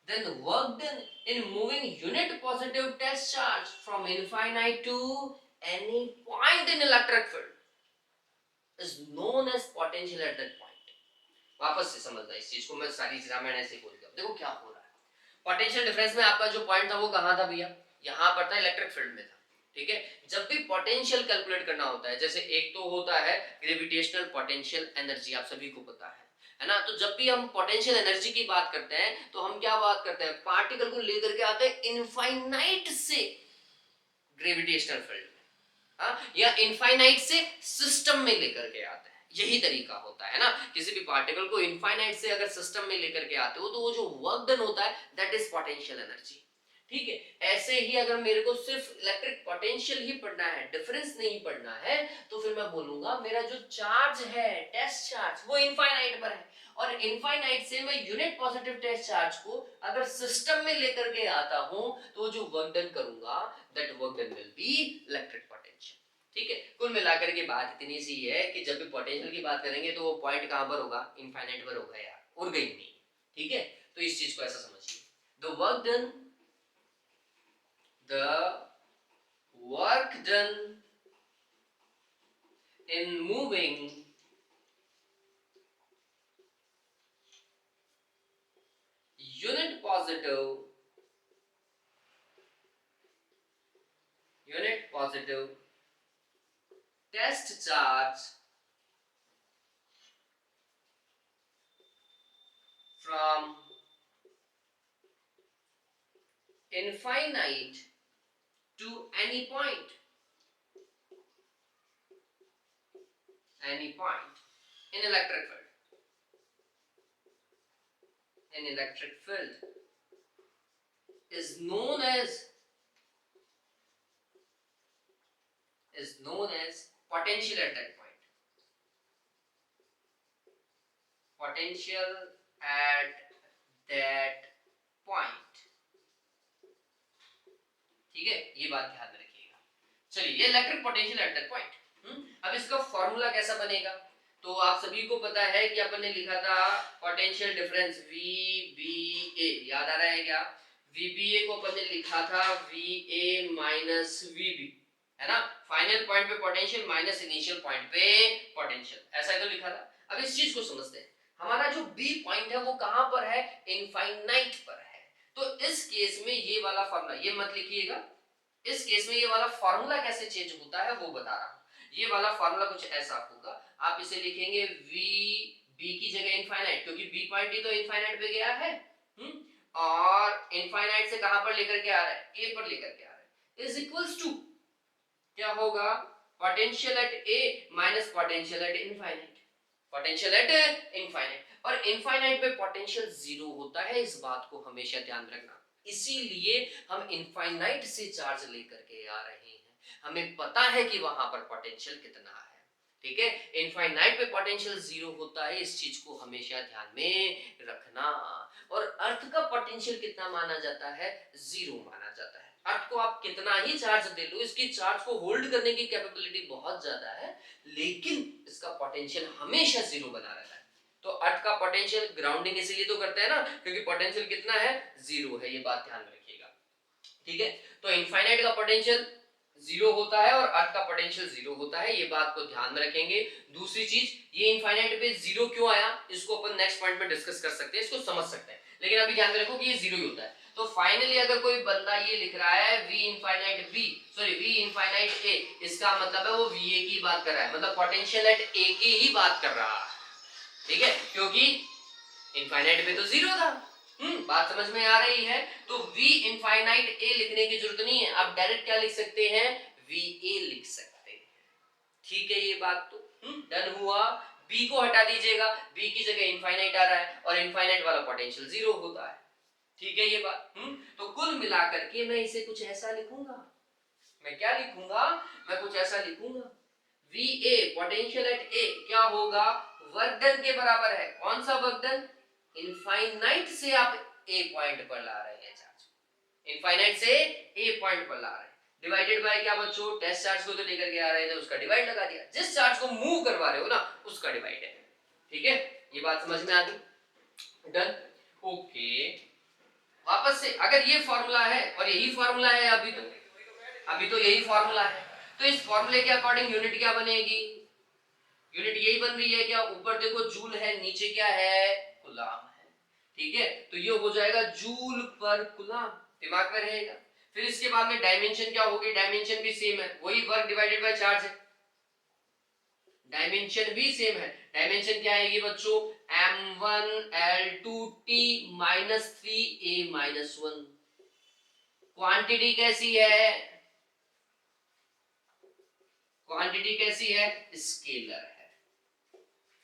then work done in moving unit positive test charge from infinite to any point in electric field is known as potential at that point। वापस से समझना इस चीज को, मैं सारी चीजें मैंने ऐसे बोल दिया, देखो क्या हो रहा है। पोटेंशियल डिफरेंस में आपका जो पॉइंट था वो कहां था भैया, यहां पर था, इलेक्ट्रिक फील्ड में था, ठीक है। जब भी पोटेंशियल कैलकुलेट करना होता है, जैसे एक तो होता है ग्रेविटेशनल पोटेंशियल एनर्जी, आप सभी को पता है ना। तो जब भी हम पोटेंशियल एनर्जी की बात करते हैं तो हम क्या बात करते हैं, पार्टिकल को लेकर के आते हैं इनफाइनाइट से ग्रेविटेशनल फील्ड में, या इनफाइनाइट से सिस्टम में लेकर के आते हैं, यही तरीका होता है ना। किसी भी पार्टिकल को इनफाइनाइट से अगर सिस्टम में लेकर के आते हो तो वो जो वर्क डन होता है दैट इज पोटेंशियल एनर्जी, ठीक है। ऐसे ही अगर मेरे को सिर्फ इलेक्ट्रिक पोटेंशियल ही पढ़ना है, डिफरेंस नहीं पढ़ना है, तो फिर मैं बोलूंगा मेरा जो चार्ज है, टेस्ट चार्ज, वो इनफाइनाइट पर है, और इनफाइनाइट से मैं यूनिट पॉजिटिव टेस्ट चार्ज को अगर सिस्टम में लेकर के आता हूं तो जो वर्क डन करूंगा that work done will be electric potential, ठीक है। कुल मिलाकर के बात इतनी सी है कि जब भी पोटेंशियल की बात करेंगे तो वो पॉइंट कहां पर होगा, इनफाइनाइट पर होगा यार, और कहीं नहीं, ठीक है। तो इस चीज को ऐसा समझिए, the work done in moving unit positive test charge from infinite to any point in electric field is known as potential at that point, potential at that point, ठीक है। ये बात ध्यान में रखिएगा। चलिए, ये electric potential at that point. अब इसका फॉर्मूला कैसा बनेगा, तो आप सभी को पता है कि अपन ने लिखा था पोटेंशियल डिफरेंस VBA, याद आ रहा है क्या, VBA को अपन ने लिखा था VA माइनस VB, है ना। फाइनल पॉइंट पे पोटेंशियल माइनस इनिशियल पॉइंट पे पोटेंशियल, ऐसा ही तो लिखा था। अब इस चीज को समझते हैं, हमारा जो B पॉइंट है वो कहां पर है, इनफाइनाइट पर है। तो इस केस में ये वाला फॉर्मूला, ये मत लिखिएगा, इस केस में ये वाला फॉर्मूला कैसे चेंज होता है वो बता रहा हूं। ये वाला फॉर्मूला कुछ ऐसा होगा, आप इसे लिखेंगे V B की जगह इनफाइनाइट, क्योंकि B पॉइंट ही तो इनफाइनाइट पे गया है, और इनफाइनाइट से कहां पर लेकर के आ रहा है, A पर लेकर के आ रहा है, इज इक्वल्स टू क्या होगा, potential at A minus potential at infinite, potential at infinite, और इनफाइनाइट पे पोटेंशियल जीरो होता है, इस बात को हमेशा ध्यान रखना। इसीलिए हम इनफाइनाइट से चार्ज लेकर के आ रहे हैं, हमें पता है कि वहां पर पोटेंशियल कितना है, ठीक है। इनफाइनाइट पे पोटेंशियल जीरो होता है, इस चीज को हमेशा ध्यान में रखना। और अर्थ का पोटेंशियल कितना माना जाता है, जीरो माना जाता है। अर्थ को आप कितना ही चार्ज दे लो, इसकी चार्ज को होल्ड करने की कैपेबिलिटी बहुत ज्यादा है, लेकिन इसका पोटेंशियल हमेशा जीरो बना रहता है। तो अर्थ का पोटेंशियल ग्राउंडिंग इसीलिए तो करते हैं ना, क्योंकि पोटेंशियल कितना है, 0 है, ये बात ध्यान में रखिएगा। ठीक है, तो इनफाइनाइट का पोटेंशियल 0 होता है और अर्थ का पोटेंशियल 0 होता है, ये बात को ध्यान में रखेंगे। दूसरी चीज, ये इनफाइनाइट पे 0 क्यों आया, इसको अपन नेक्स्ट पॉइंट में डिस्कस कर सकते हैं, इसको समझ सकते हैं, लेकिन अभी ध्यान में रखो कि ये 0 ही होता है। तो फाइनली अगर कोई बंदा ये लिख रहा है v इनफाइनाइट a, इसका मतलब है वो va की बात कर रहा है, मतलब पोटेंशियल एट a की ही बात कर रहा है। ठीक है, क्योंकि इनफाइनाइट पे तो 0 था। बात समझ में आ रही है। तो v इनफाइनाइट a लिखने की जरूरत नहीं है, आप डायरेक्ट क्या लिख सकते हैं, va लिख सकते हैं। ठीक है, ये बात तो डन हुआ। b को हटा दीजिएगा, b की जगह इनफाइनाइट आ रहा है और इनफाइनाइट वाला पोटेंशियल 0 होता है। ठीक है, ये बात। तो कुल मिलाकर के मैं इसे कुछ ऐसा लिखूंगा, मैं क्या लिखूंगा, मैं कुछ ऐसा लिखूंगा, va पोटेंशियल एट a क्या होगा, वर्क डन के बराबर है। कौन सा वर्क डन, इनफाइनाइट से आप a पॉइंट पर ला रहे हैं चार्ज, इनफाइनाइट से a पॉइंट पर ला रहे हैं, डिवाइडेड बाय क्या बच्चों, टेस्ट चार्ज को तो लेकर के आ रहे थे उसका डिवाइड लगा दिया, जिस चार्ज को मूव करवा रहे हो ना उसका डिवाइड है। ठीक है, ये बात समझ में आ गई, डन। ओके, वापस से अगर ये फॉर्मूला है और यही फॉर्मूला है, अभी तो यही फॉर्मूला है, तो इस फॉर्मूले के अकॉर्डिंग यूनिट क्या बनेगी, यूनिट यही बन रही है क्या, ऊपर देखो जूल है, नीचे क्या है, कूलाम है। ठीक है, तो ये हो जाएगा जूल पर कूलाम, दिमाग में रहेगा। फिर इसके बाद में डायमेंशन क्या होगी, डायमेंशन भी सेम है, वही वर्क डिवाइडेड बाय चार्ज है, डायमेंशन भी सेम है। डायमेंशन क्या आएगी बच्चों, m1l2t minus 3a minus 1। Quantity कैसी है, क्वांटिटी कैसी है, स्केलर है।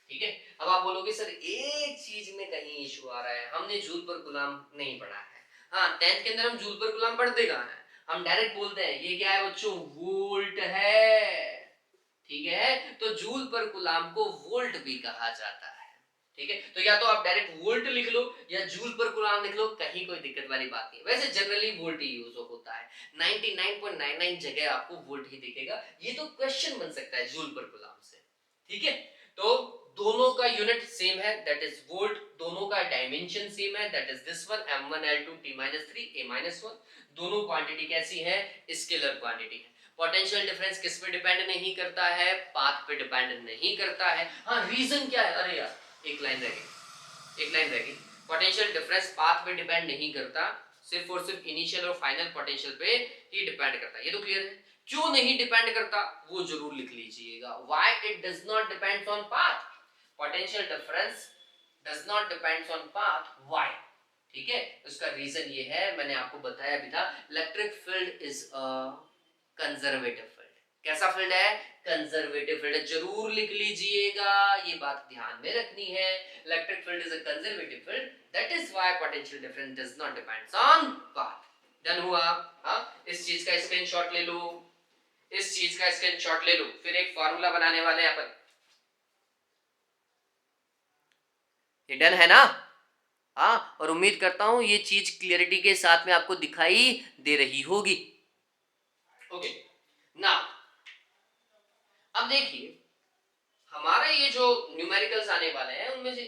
ठीक है, अब आप बोलोगे सर एक चीज में कहीं इशू आ रहा है, हमने जूल पर कूलाम नहीं पढ़ा है। हाँ, 10th के अंदर हम जूल पर कूलाम पढ़ते कहां है, हम डायरेक्ट बोलते हैं ये क्या है बच्चों, वोल्ट है। ठीक है, तो जूल पर कूलाम को वोल्ट भी कहा जाता है। ठीक है, तो या तो आप डायरेक्ट वोल्ट लिख लो या जूल पर कूलाम लिख लो, कहीं कोई दिक्कत वाली बात नहीं। वैसे जनरली वोल्ट ही यूज होता है, 99.99 जगह आपको वोल्ट ही दिखेगा। ये तो क्वेश्चन बन सकता है जूल पर कूलाम से। ठीक है, तो दोनों का यूनिट सेम है, दैट इज वोल्ट, दोनों का डायमेंशन सेम है, that is this one m1l2t-3a-1। दोनों क्वांटिटी कैसी है, स्केलर क्वांटिटी है। पोटेंशियल डिफरेंस किस पे डिपेंड नहीं करता है, पाथ पे डिपेंड नहीं करता है। हाँ, रीजन क्या है, अरे यार एक लाइन रह गई, पोटेंशियल डिफरेंस पाथ पे डिपेंड नहीं करता, सिर्फ और सिर्फ इनिशियल और फाइनल पोटेंशियल पे ही डिपेंड करता है, ये तो क्लियर है। क्यों नहीं डिपेंड करता वो जरूर लिख लीजिएगा, why it does not depends on path, potential difference does not depends on path, why. ठीक है, उसका रीजन ये है, मैंने आपको बताया भी था, electric field is a conservative field. कैसा फील्ड है, कंजर्वेटिव फील्ड, जरूर लिख लीजिएगा, ये बात ध्यान में रखनी है। Electric field is a conservative field, that is why potential difference does not depends on path. Done हुआ। हाँ, इस चीज का स्क्रीनशॉट ले लो, इस चीज का स्क्रीनशॉट ले लो, फिर एक फॉर्मूला बनाने वाले हैं अपन। ये डन है ना, हाँ, और उम्मीद करता हूं ये चीज क्लियरिटी के साथ में आपको दिखाई दे रही होगी। ओके, ना अब देखिए, हमारे ये जो न्यूमेरिकल्स आने वाले हैं उनमें से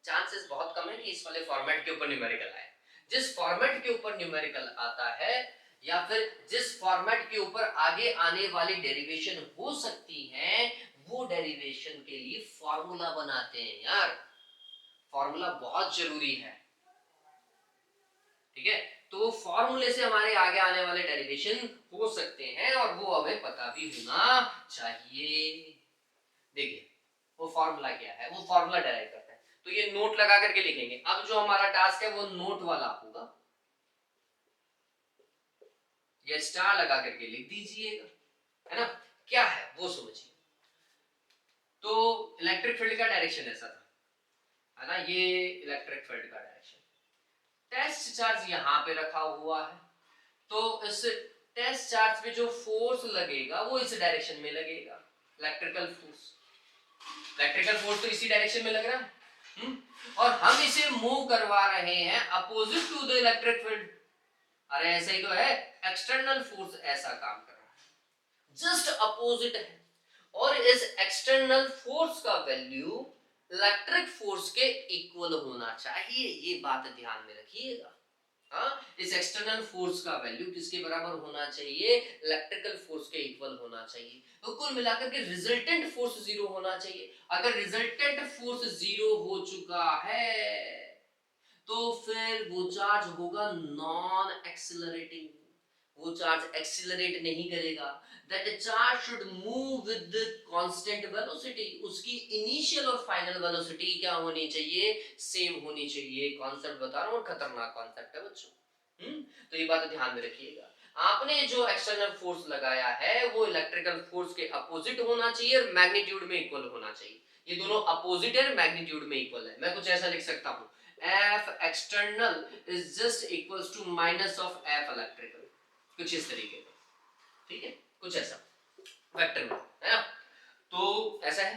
चांसेस बहुत कम है कि इस वाले फॉर्मेट के ऊपर न्यूमेरिकल आए। जिस फॉर्मेट के ऊपर न्यूमेरिकल आता है या फिर जिस फॉर्मेट के ऊपर आगे आने वाली डेरिवेशन हो सकती है, वो डेरिवेशन के लिए फॉर्मूला बनाते हैं यार, फॉर्मूला बहुत जरूरी है। ठीक है, तो फॉर्मूले से हमारे आगे आने वाले डेरिवेशन हो सकते हैं और वो हमें पता भी होना चाहिए। देखिए वो फॉर्मूला क्या है, वो फॉर्मूला डेराइव करता है, तो ये नोट लगा करके लिखेंगे। अब जो हमारा टास्क है वो नोट वाला होगा, ये स्टार लगा करके लिख दीजिएगा, है ना। क्या है वो समझिए। तो इलेक्ट्रिक फील्ड का डायरेक्शन ऐसा था, है ना, ये इलेक्ट्रिक फील्ड का डायरेक्शन, टेस्ट चार्ज यहां पे रखा हुआ है, तो इस टेस्ट चार्ज पे जो फोर्स लगेगा वो इस डायरेक्शन में लगेगा, इलेक्ट्रिकल फोर्स। इलेक्ट्रिकल फोर्स तो इसी डायरेक्शन में लग रहा है, और हम इसे मूव करवा रहे हैं opposite to the electric field. अरे ऐसा ही तो है, एक्सटर्नल फोर्स ऐसा काम कर रहा है, जस्ट अपोजिट है, और इस एक्सटर्नल फोर्स का वैल्यू इलेक्ट्रिक फोर्स के इक्वल होना चाहिए, ये बात ध्यान में रखिएगा। हाँ, इस एक्सटर्नल फोर्स का वैल्यू किसके बराबर होना चाहिए, इलेक्ट्रिकल फोर्स के इक्वल होना चाहिए। तो कुल मिलाकर के रिजल्टेंट फोर्स जीरो होना चाहिए। अगर रिजल्टेंट फोर्स जीरो हो चुका है तो फिर वो चार्ज होगा नॉन एक्सिलरेटिंग, वो चार्ज एक्सिलरेट नहीं करेगा। That charge should move with constant velocity, उसकी इनिशियल और फाइनल वेलोसिटी क्या होनी चाहिए, सेम होनी चाहिए। कॉन्सेप्ट बता रहा हूँ, खतरनाक कॉन्सेप्ट है बच्चों। तो ये बात ध्यान में रखिएगा। आपने जो एक्सटर्नल फोर्स लगाया है वो इलेक्ट्रिकल फोर्स के अपोजिट होना चाहिए और मैग्नीट्यूड में इक्वल होना चाहिए। ये दोनों अपोजिट है, मैग्नीट्यूड में इक्वल है। मैं कुछ ऐसा लिख सकता हूँ, F external is just equals to minus of F electrical, कुछ इस तरीके का, ठीक है, कुछ ऐसा वेक्टर में, है ना। तो ऐसा है।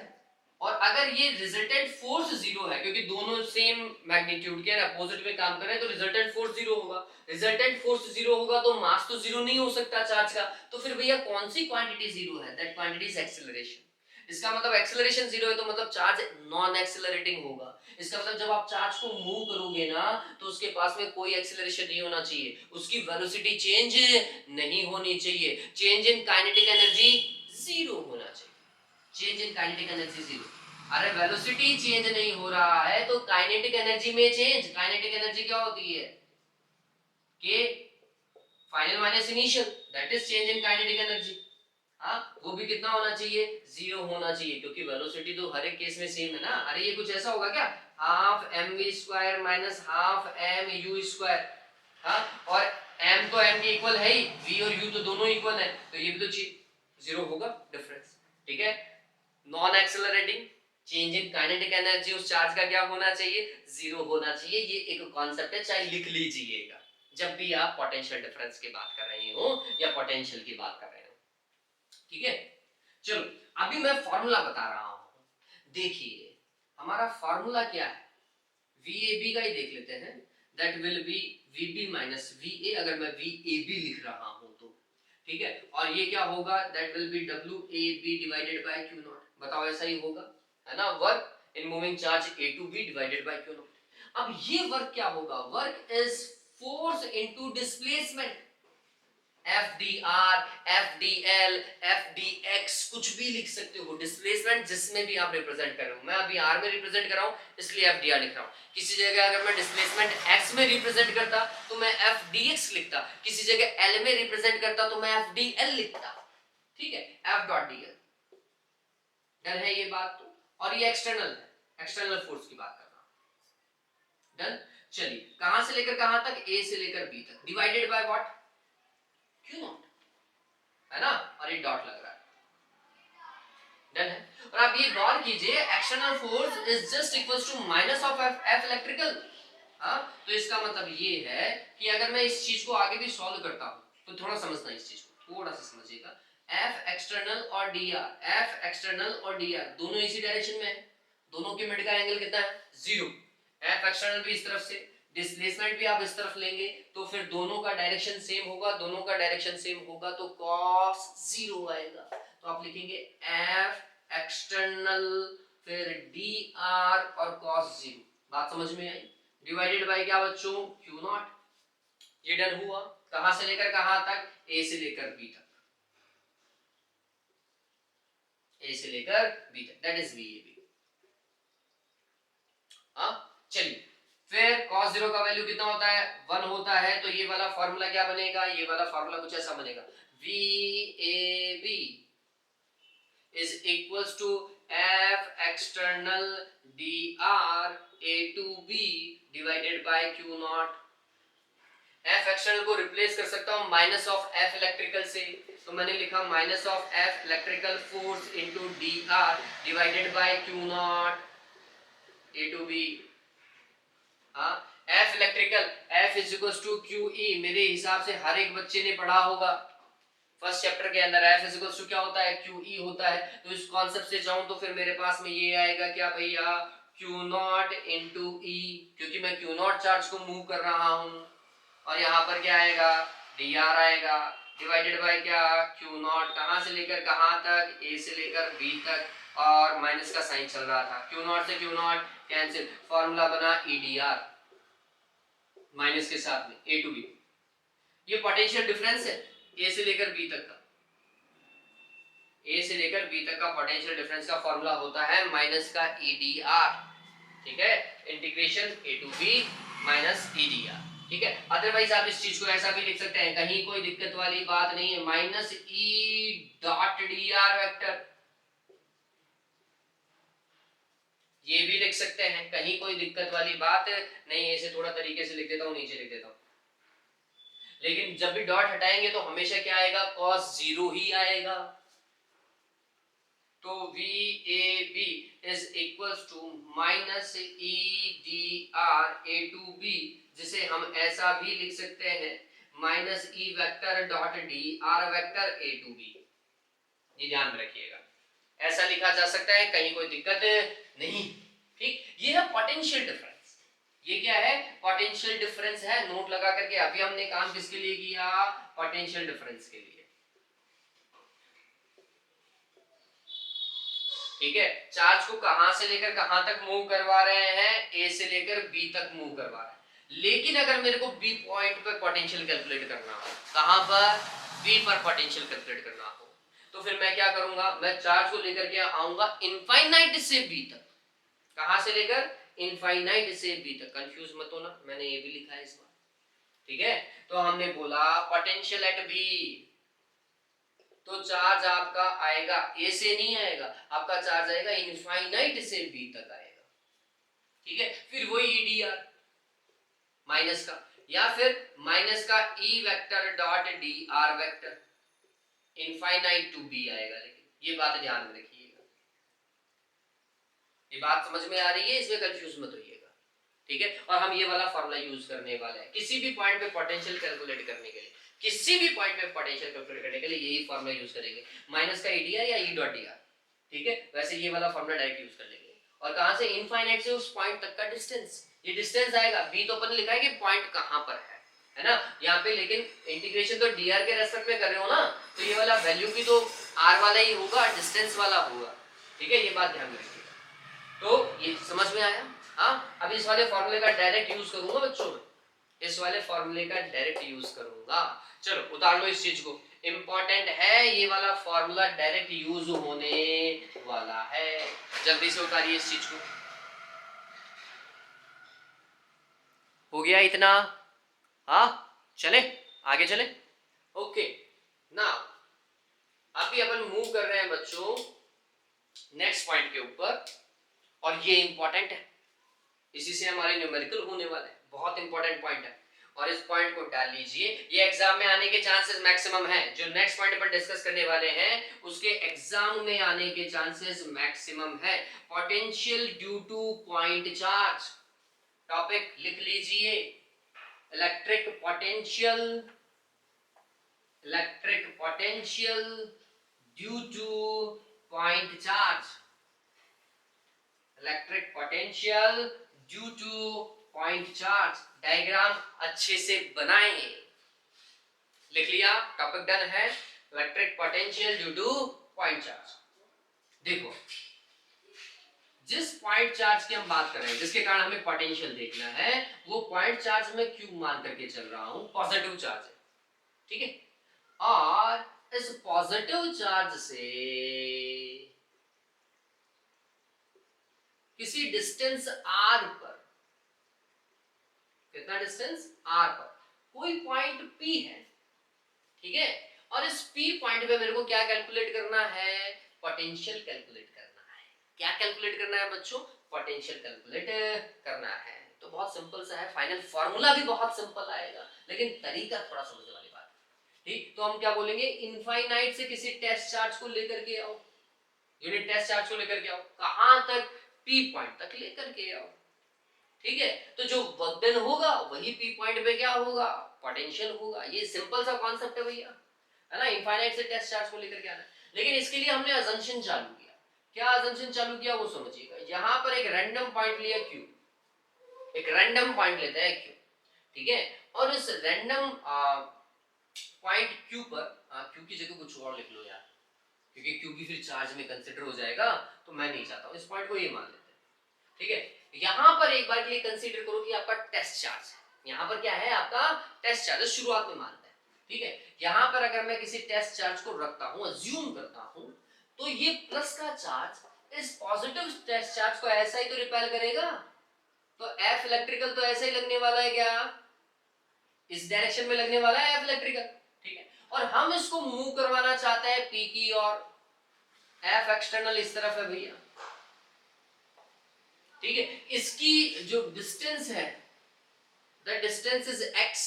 और अगर ये रिजल्टेंट फोर्स जीरो है, क्योंकि दोनों सेम मैग्नीट्यूड के अपोजिट में काम कर रहे हैं, तो रिजल्टेंट फोर्स जीरो होगा। रिजल्टेंट फोर्स जीरो होगा तो मास तो जीरो नहीं हो सकता चार्ज का। तो फिर भैया कौन सी क्वांटिटी जीरो है, दैट क्वांटिटी इज एक्सेलरेशन। इसका मतलब एक्सेलरेशन जीरो है तो मतलब चार्ज नॉन एक्सेलरेटिंग होगा। इसका मतलब जब आप चार्ज को मूव करोगे ना तो उसके पास में कोई एक्सेलरेशन नहीं होना चाहिए, उसकी वेलोसिटी चेंज नहीं होनी चाहिए, change in kinetic energy zero होना चाहिए, change in kinetic energy zero. अरे वेलोसिटी चेंज नहीं हो रहा है तो काइनेटिक एनर्जी में चेंज। काइनेटिक एनर्जी क्या होती है, के final minus initial, that is change in kinetic energy. हाँ, वो भी कितना होना चाहिए, जीरो होना चाहिए, क्योंकि वेलोसिटी तो हर एक केस में सेम है ना। अरे ये कुछ ऐसा होगा क्या, half M V square minus half M U square. हाँ, और m तो m के इक्वल है ही, v और u तो दोनों इक्वल है, तो ये भी तो जीरो होगा डिफरेंस, ठीक है। Non accelerating, change in kinetic energy, उस चार्ज का क्या होना चाहिए, जीरो होना चाहिए। ये एक कॉन्सेप्ट है, चाहे लिख लीजिएगा जब भी आप पोटेंशियल डिफरेंस की बात कर रहे हो या पोटेंशियल की बात कर रहे हो, ठीक है। चलो अभी मैं फॉर्मूला बता रहा हूं, देखिए हमारा फॉर्मूला क्या है, VAB का ही देख लेते हैं। That will B VB minus VA, अगर मैं VAB लिख रहा हूं तो, ठीक है। और ये क्या होगा, that will B WAB divided by Q not. बताओ ऐसा ही होगा, है ना। Work in moving charge A to B divided by Q not. अब ये वर्क क्या होगा, work is force into displacement. FDR, FDL, FDX कुछ भी लिख सकते हो, डिस्प्लेसमेंट जिसमें भी आप रिप्रेजेंट कर रहे हो। मैं अभी R में रिप्रेजेंट कर रहा हूं इसलिए FDR लिख रहा हूं। किसी जगह अगर मैं डिस्प्लेसमेंट X में रिप्रेजेंट करता तो मैं FDX लिखता, किसी जगह L में रिप्रेजेंट करता तो मैं FDL लिखता, ठीक है। F डॉट DL, डन है ये बात तो। और ये एक्सटर्नल है, एक्सटर्नल फोर्स की बात कर रहा हूं, डन। चलिए कहां से लेकर कहां तक, A से लेकर B तक, divided by what, Q not, है ना। और ये डॉट लग रहा है, डन है। और आप ये गौर कीजिए, external force is just equals to minus of F electrical. हाँ, तो इसका मतलब ये है कि अगर मैं इस चीज को आगे भी सॉल्व करता हूं तो थोड़ा समझना, इस चीज को थोड़ा सा समझिएगा। F एक्सटर्नल और dr, F एक्सटर्नल और dr दोनों इसी डायरेक्शन में है, दोनों के मिड का एंगल कितना है, जीरो। F एक्सटर्नल भी इस तरफ से, डिस्प्लेसमेंट भी आप इस तरफ लेंगे तो फिर दोनों का डायरेक्शन सेम होगा, दोनों का डायरेक्शन सेम होगा तो cos जीरो आएगा। तो आप लिखेंगे F एक्सटर्नल फिर dr और cos जीरो। बात समझ में आई, डिवाइडेड बाय क्या बच्चों, Q नॉट। ये डन हुआ, कहां से लेकर कहां तक, A से लेकर B तक, A से लेकर B तक, दैट इज VAB। हाँ, चलिए फिर cos जीरो का वैल्यू कितना होता है, 1 होता है, तो ये वाला फार्मूला क्या बनेगा, ये वाला फार्मूला कुछ ऐसा बनेगा, VAB is equals to F external dr A to B divided by Q naught। F external को रिप्लेस कर सकता हूं माइनस ऑफ F इलेक्ट्रिकल से, तो मैंने लिखा minus of F electrical force into dr divided by Q nought A to B। हाँ, F electrical, F is equals to QE, मेरे हिसाब से हर एक बच्चे ने पढ़ा होगा फर्स्ट चैप्टर के अंदर। F इज इक्वल्स टू क्या होता है, QE होता है। तो इस कॉन्सेप्ट से जाऊं तो फिर मेरे पास में ये आएगा क्या भैया, Q नॉट इनटू E, क्योंकि मैं Q नॉट चार्ज को मूव कर रहा हूं। और यहाँ पर क्या आएगा, dr आएगा, डिवाइडेड बाय क्या, Q नॉट, कहां से लेकर कहां तक, A से लेकर B तक, और माइनस का साइन चल रहा था, क्यू नॉट से क्यू नॉट कैंसिल, फॉर्मूला बना ईडीआर माइनस के साथ में ए टू बी। ये पोटेंशियल डिफरेंस है ए से लेकर बी तक का, ए से लेकर बी तक का पोटेंशियल डिफरेंस का फॉर्मूला होता है माइनस का ईडीआर, ठीक है, integration A to B minus EDR, ठीक है। अदरवाइज आप इस चीज को ऐसा भी लिख सकते हैं, कहीं कोई दिक्कत वाली बात नहीं है, minus E dot D R vector, ये भी लिख सकते हैं, कहीं कोई दिक्कत वाली बात नहीं है। इसे थोड़ा तरीके से लिख देता हूं, नीचे लिख देता हूं, लेकिन जब भी डॉट हटाएंगे तो हमेशा क्या आएगा, कॉस जीरो ही आएगा। तो V A B is equals to minus E D R A to B, जिसे हम ऐसा भी लिख सकते हैं minus E vector dot D R vector A to B. ये ध्यान में रखिएगा, ऐसा लिखा जा सकता है, कहीं कोई दिक्कत नहीं, ठीक। ये है पोटेंशियल डिफरेंस। ये क्या है, पोटेंशियल डिफरेंस है, नोट लगा करके। अभी हमने काम किसके लिए किया, पोटेंशियल डिफरेंस के लिए, ठीक है। चार्ज को कहां से लेकर कहां तक मूव करवा रहे हैं, ए से लेकर बी तक मूव करवा रहे हैं। लेकिन अगर मेरे को बी पॉइंट पर पोटेंशियल कैलकुलेट करना हो, कहां पर, बी पर पोटेंशियल कैलकुलेट करना हो, तो फिर मैं क्या करूंगा, मैं चार्ज को लेकर के आऊंगा इनफाइनाइट से बी तक। कहां से लेकर, इनफाइनाइट से बी तक। कंफ्यूज मत होना, मैंने ये भी लिखा है इस बार, ठीक है। तो हमने बोला पोटेंशियल एट बी, तो चार्ज आपका आएगा ए से नहीं आएगा, आपका चार्ज आएगा इनफाइनाइट से बी तक आएगा, ठीक है। फिर वही ईडीआर माइनस का, या फिर माइनस का E vector dot D R vector, infinite to B आएगा। लेकिन ये बात ध्यान में रखिएगा, ये बात समझ में आ रही है, इसमें कंफ्यूज मत होइएगा, ठीक है। और हम ये वाला फॉर्मूला यूज करने वाले हैं किसी भी पॉइंट पे पोटेंशियल कैलकुलेट करने के लिए, किसी भी पॉइंट पे पोटेंशियल कैलकुलेट करने के लिए यही फॉर्मूला यूज करेंगे, माइनस का ईडीआर या ई डॉट डीआर, ठीक है। वैसे ये वाला फॉर्मूला डायरेक्ट यूज कर लेंगे। और कहां से, इनफाइनाइट से उस पॉइंट तक का डिस्टेंस, ये डिस्टेंस आएगा, बी तो अपन लिखा है कि पॉइंट कहां पर है ना, यहाँ पे, लेकिन इंटीग्रेशन तो डीआर के रेस्पेक्ट में कर रहे हो ना, तो ये वाला वैल्यू भी तो आर वाला ही होगा, डिस्टेंस वाला होगा, ठीक है। ये बात ध्यान में रखिएगा। तो ये समझ में आया, हाँ। अब इस वाले फॉर्मूले का डायरेक्ट यूज करूंगा बच्चों में, इस वाले फॉर्मूले का डायरेक्ट यूज करूंगा। चलो उतार लो इस चीज को, इंपॉर्टेंट है ये वाला फॉर्मूला, डायरेक्ट यूज होने वाला है, जल्दी से उतारिए इस चीज को। हो गया इतना, हाँ, चले आगे चले, ओके। नाउ अभी अपन मूव कर रहे हैं बच्चों नेक्स्ट पॉइंट के ऊपर, और ये इंपॉर्टेंट है, इसी से हमारे न्यूमेरिकल होने वाले हैं, बहुत इंपॉर्टेंट पॉइंट है, और इस पॉइंट को डाल लीजिए, ये एग्जाम में आने के चांसेस मैक्सिमम है। जो नेक्स्ट पॉइंट पर डिस्कस करने वाले हैं उसके एग्जाम में आने के चांसेस मैक्सिमम है। Potential due to point charge, topic लिख लीजिए, electric potential, electric potential due to point charge, electric potential due to point charge. Diagram अच्छे से बनाएंगे, लिख लिया, टॉपिक डन है, electric potential due to point charge. देखो जिस पॉइंट चार्ज की हम बात कर रहे हैं, जिसके कारण हमें पोटेंशियल देखना है, वो पॉइंट चार्ज में क्यू मान करके चल रहा हूं, पॉजिटिव चार्ज है, ठीक है। और इस पॉजिटिव चार्ज से किसी डिस्टेंस आर पर, कितना डिस्टेंस आर पर, कोई पॉइंट पी है, ठीक है। और इस पी पॉइंट पे मेरे को क्या कैलकुलेट करना है, पोटेंशियल कैलकुलेट करना है। क्या कैलकुलेट करना है बच्चों, पोटेंशियल कैलकुलेट करना है। तो बहुत सिंपल सा है, फाइनल फॉर्मूला भी बहुत सिंपल आएगा, लेकिन तरीका थोड़ा समझने वाली बात, ठीक। तो हम क्या बोलेंगे, इनफाइनाइट से किसी टेस्ट चार्ज को लेकर के आओ, यूनिट टेस्ट चार्ज को लेकर के आओ, कहां तक, पी पॉइंट तक लेकर के आओ, ठीक है। तो जो वर्क डन होगा वही पी पॉइंट पे क्या होगा, पोटेंशियल होगा। ये सिंपल सा कॉन्सेप्ट है भैया, है ना, इनफाइनाइट से टेस्ट चार्ज को लेकर के आना। लेकिन इसके लिए हमने अजम्पशन चालू किया, क्या अजम्पशन चालू किया वो समझिएगा। यहां पर एक रैंडम पॉइंट लिया क्यू, एक रैंडम पॉइंट लेते हैं क्यू, ठीक है। और इस रैंडम पॉइंट क्यू पर, क्यू की जगह कुछ और लिख लो यार, क्योंकि क्यू भी फिर चार्ज में कंसिडर हो जाएगा, तो मैं नहीं चाहता हूं। इस पॉइंट को ये मान लेते हैं, ठीक है। यहां पर एक बार के लिए कंसीडर करो कि आपका टेस्ट चार्ज है, यहां पर क्या है आपका टेस्ट चार्ज, शुरुआत में मानते हैं, ठीक है। यहां पर अगर मैं किसी टेस्ट चार्ज को रखता हूं, अज्यूम करता हूं, तो ये प्लस का चार्ज इस पॉजिटिव टेस्ट चार्ज को ऐसा ही तो रिपेल करेगा, तो एफ इलेक्ट्रिकल तो ऐसा ही लगने वाला है, क्या इस डायरेक्शन में लगने वाला है एफ इलेक्ट्रिकल, ठीक है। और हम इसको मूव करवाना चाहते हैं पी की और, एफ एक्सटर्नल इस तरफ है भैया, ठीक है। इसकी जो डिस्टेंस है, द डिस्टेंस इज x,